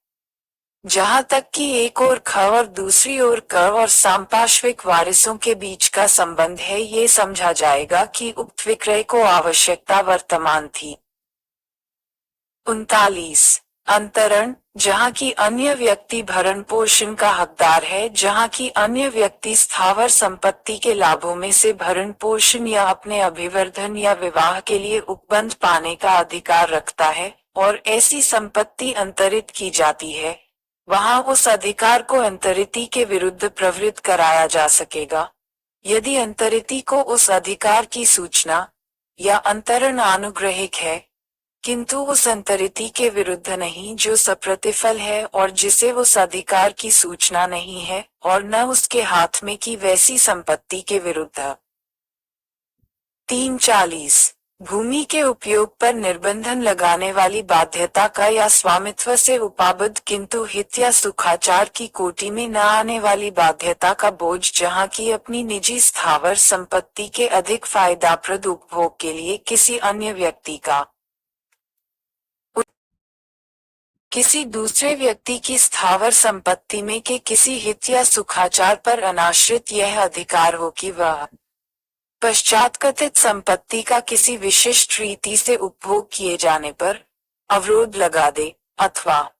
जहाँ तक कि एक ओर ख और दूसरी ओर क और सांपार्श्विक वारिसों के बीच का संबंध है, ये समझा जाएगा कि उक्त विक्रय को आवश्यकता वर्तमान थी। 39। अंतरण, जहाँ की अन्य व्यक्ति भरण पोषण का हकदार है, जहाँ की अन्य व्यक्ति स्थावर संपत्ति के लाभों में से भरण पोषण या अपने अभिवर्धन या विवाह के लिए उपबंध पाने का अधिकार रखता है, और ऐसी संपत्ति अंतरित की जाती है, वहाँ उस अधिकार को अंतरिती के विरुद्ध प्रवृत्त कराया जा सकेगा, यदि अंतरिती को उस अधिकार की सूचना या अंतरण अनुग्रहिक है, किंतु उस अंतरिती के विरुद्ध नहीं जो सप्रतिफल है और जिसे उस अधिकार की सूचना नहीं है, और न उसके हाथ में की वैसी संपत्ति के विरुद्ध। 340। भूमि के उपयोग पर निर्बंधन लगाने वाली बाध्यता का या स्वामित्व से उपाबद्ध किंतु हित या सुखाचार की कोटि में न आने वाली बाध्यता का बोझ, जहाँ की अपनी निजी स्थावर संपत्ति के अधिक फायदाप्रद उपभोग के लिए किसी अन्य व्यक्ति का किसी दूसरे व्यक्ति की स्थावर संपत्ति में के किसी हित या सुखाचार पर अनाश्रित यह अधिकार हो कि वह पश्चातकथित संपत्ति का किसी विशिष्ट रीति से उपभोग किए जाने पर अवरोध लगा दे, अथवा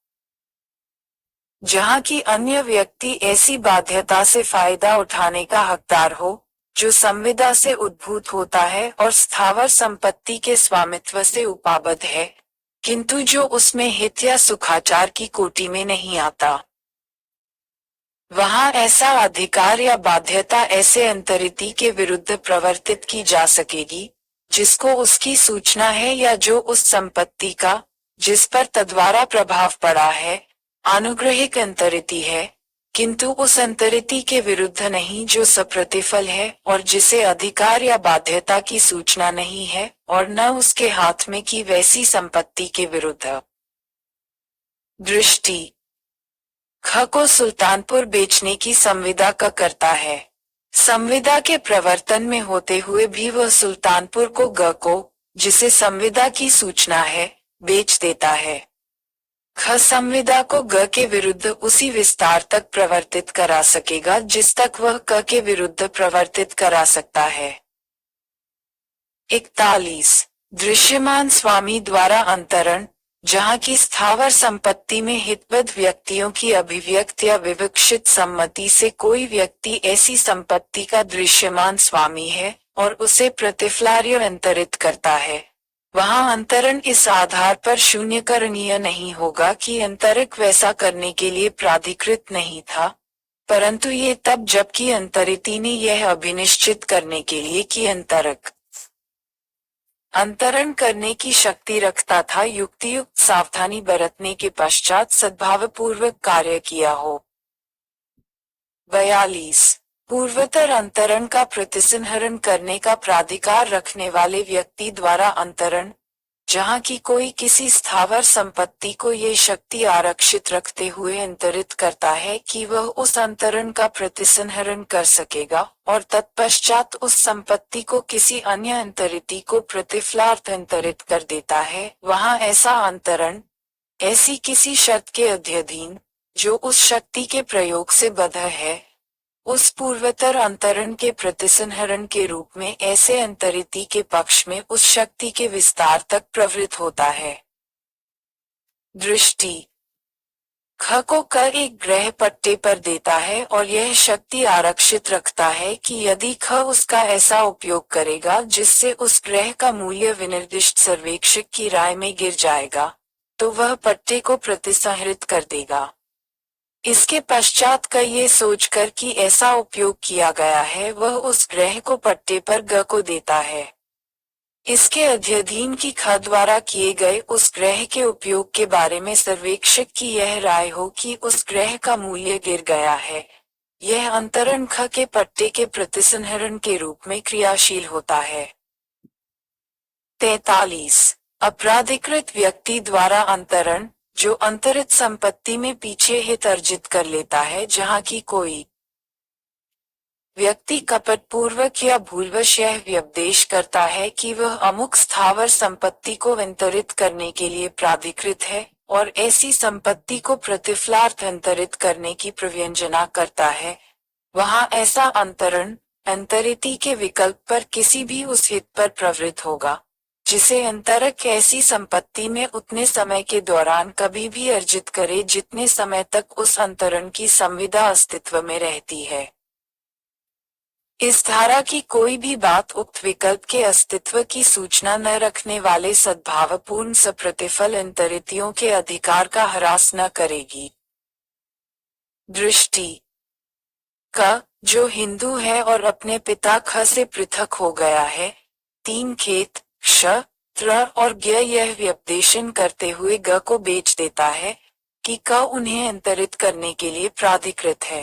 जहाँ की अन्य व्यक्ति ऐसी बाध्यता से फायदा उठाने का हकदार हो जो संविदा से उद्भूत होता है और स्थावर संपत्ति के स्वामित्व से उपाबद्ध है, किंतु जो उसमें हित या सुखाचार की कोटि में नहीं आता, वहाँ ऐसा अधिकार या बाध्यता ऐसे अंतरिती के विरुद्ध प्रवर्तित की जा सकेगी जिसको उसकी सूचना है या जो उस संपत्ति का, जिस पर तद्वारा प्रभाव पड़ा है, अनुग्रहिक अंतरिती है, किंतु उस अंतरिती के विरुद्ध नहीं जो सप्रतिफल है और जिसे अधिकार या बाध्यता की सूचना नहीं है, और न उसके हाथ में की वैसी संपत्ति के विरुद्ध। दृष्टि, ख को सुल्तानपुर बेचने की संविदा का करता है। संविदा के प्रवर्तन में होते हुए भी वह सुल्तानपुर को ग को, जिसे संविदा की सूचना है, बेच देता है। ख संविदा को ग के विरुद्ध उसी विस्तार तक प्रवर्तित करा सकेगा जिस तक वह क के विरुद्ध प्रवर्तित करा सकता है। 41। दृश्यमान स्वामी द्वारा अंतरण, जहाँ की स्थावर संपत्ति में हितबद्ध व्यक्तियों की अभिव्यक्त या विवक्षित सम्मति से कोई व्यक्ति ऐसी संपत्ति का दृश्यमान स्वामी है और उसे प्रतिफलार्य अंतरित करता है, वहाँ अंतरण इस आधार पर शून्यकरणीय नहीं होगा कि अंतरिक वैसा करने के लिए प्राधिकृत नहीं था, परंतु ये तब जबकि अंतरिती ने यह अभिनिश्चित करने के लिए कि अंतरक अंतरण करने की शक्ति रखता था, युक्तियुक्त सावधानी बरतने के पश्चात सद्भावपूर्वक कार्य किया हो। 42। पूर्वोत्तर अंतरण का प्रतिसंहरण करने का प्राधिकार रखने वाले व्यक्ति द्वारा अंतरण, जहाँ की कोई किसी स्थावर संपत्ति को ये शक्ति आरक्षित रखते हुए अंतरित करता है कि वह उस अंतरण का प्रतिसंहरण कर सकेगा और तत्पश्चात उस संपत्ति को किसी अन्य अंतरिती को प्रतिफलार्थ अंतरित कर देता है, वहाँ ऐसा अंतरण ऐसी किसी शर्त के अध्ययन जो उस शक्ति के प्रयोग से बद्ध है, उस पूर्वोत्तर अंतरण के प्रतिसंहरण के रूप में ऐसे अंतरिती के पक्ष में उस शक्ति के विस्तार तक प्रवृत्त होता है। दृष्टि, ख को क एक ग्रह पट्टे पर देता है और यह शक्ति आरक्षित रखता है कि यदि ख उसका ऐसा उपयोग करेगा जिससे उस ग्रह का मूल्य विनिर्दिष्ट सर्वेक्षक की राय में गिर जाएगा, तो वह पट्टे को प्रतिसंहरित कर देगा। इसके पश्चात का ये सोचकर कि ऐसा उपयोग किया गया है, वह उस ग्रह को पट्टे पर ग को देता है। इसके अध्ययन की ख द्वारा किए गए उस ग्रह के उपयोग के बारे में सर्वेक्षक की यह राय हो कि उस ग्रह का मूल्य गिर गया है, यह अंतरण ख के पट्टे के प्रतिसंहरण के रूप में क्रियाशील होता है। 43। अपराधिकृत व्यक्ति द्वारा अंतरण, जो अंतरित संपत्ति में पीछे हित अर्जित कर लेता है, जहाँ की कोई व्यक्ति कपटपूर्वक या भूलवश यह व्यपदेश करता है कि वह अमुक स्थावर संपत्ति को अंतरित करने के लिए प्राधिकृत है, और ऐसी संपत्ति को प्रतिफलार्थ अंतरित करने की प्रव्यंजना करता है, वहाँ ऐसा अंतरण अंतरिति के विकल्प पर किसी भी उस हित पर प्रवृत्त होगा, जिसे अंतरक ऐसी संपत्ति में उतने समय के दौरान कभी भी अर्जित करे जितने समय तक उस अंतरण की संविदा अस्तित्व में रहती है। इस धारा की कोई भी बात उक्त विकल्प के अस्तित्व की सूचना न रखने वाले सद्भावपूर्ण सप्रतिफल अंतरितियों के अधिकार का ह्रास न करेगी। दृष्टि क, जो हिंदू है और अपने पिता ख से पृथक हो गया है, 3 खेत क्ष, त्र और ज्ञ यह व्यपदेशन करते हुए ग को बेच देता है कि क उन्हें अंतरित करने के लिए प्राधिकृत है।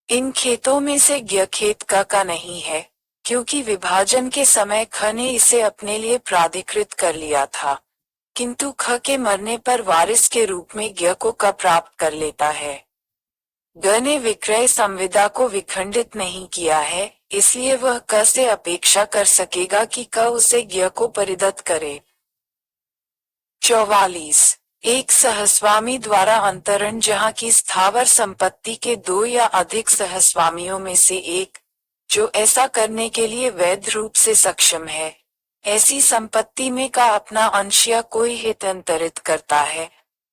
इन खेतों में से ज्ञ खेत क का नहीं है, क्योंकि विभाजन के समय ख ने इसे अपने लिए प्राधिकृत कर लिया था, किंतु ख के मरने पर वारिस के रूप में ज्ञ को क प्राप्त कर लेता है। ग ने विक्रय संविदा को विखंडित नहीं किया है, इसलिए वह क से अपेक्षा कर सकेगा कि क उसे ज्ञ को परिदत्त करे। 44 एक सहस्वामी द्वारा अंतरण, जहाँ की स्थावर संपत्ति के 2 या अधिक सहस्वामियों में से एक, जो ऐसा करने के लिए वैध रूप से सक्षम है, ऐसी संपत्ति में का अपना अंश या कोई हित अंतरित करता है,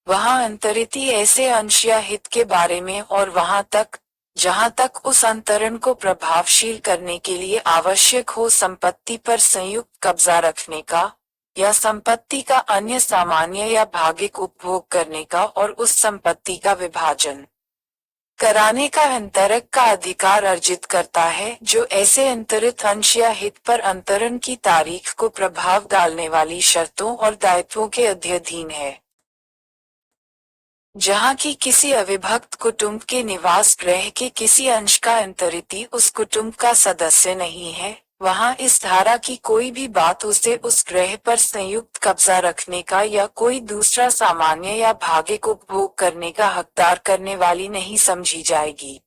वहाँ अंतरिति ऐसे अंश या हित के बारे में और वहाँ तक जहाँ तक उस अंतरण को प्रभावशील करने के लिए आवश्यक हो संपत्ति पर संयुक्त कब्जा रखने का या संपत्ति का अन्य सामान्य या भागिक उपभोग करने का और उस संपत्ति का विभाजन कराने का अंतरक का अधिकार अर्जित करता है, जो ऐसे अंतरित अंश या हित पर अंतरण की तारीख को प्रभाव डालने वाली शर्तों और दायित्वों के अध्ययन है। जहाँ की किसी अविभक्त कुटुंब के निवास गृह के किसी अंश का अंतरिति उस कुटुंब का सदस्य नहीं है, वहाँ इस धारा की कोई भी बात उसे उस गृह पर संयुक्त कब्जा रखने का या कोई दूसरा सामान्य या भागिक उपभोग करने का हकदार करने वाली नहीं समझी जाएगी।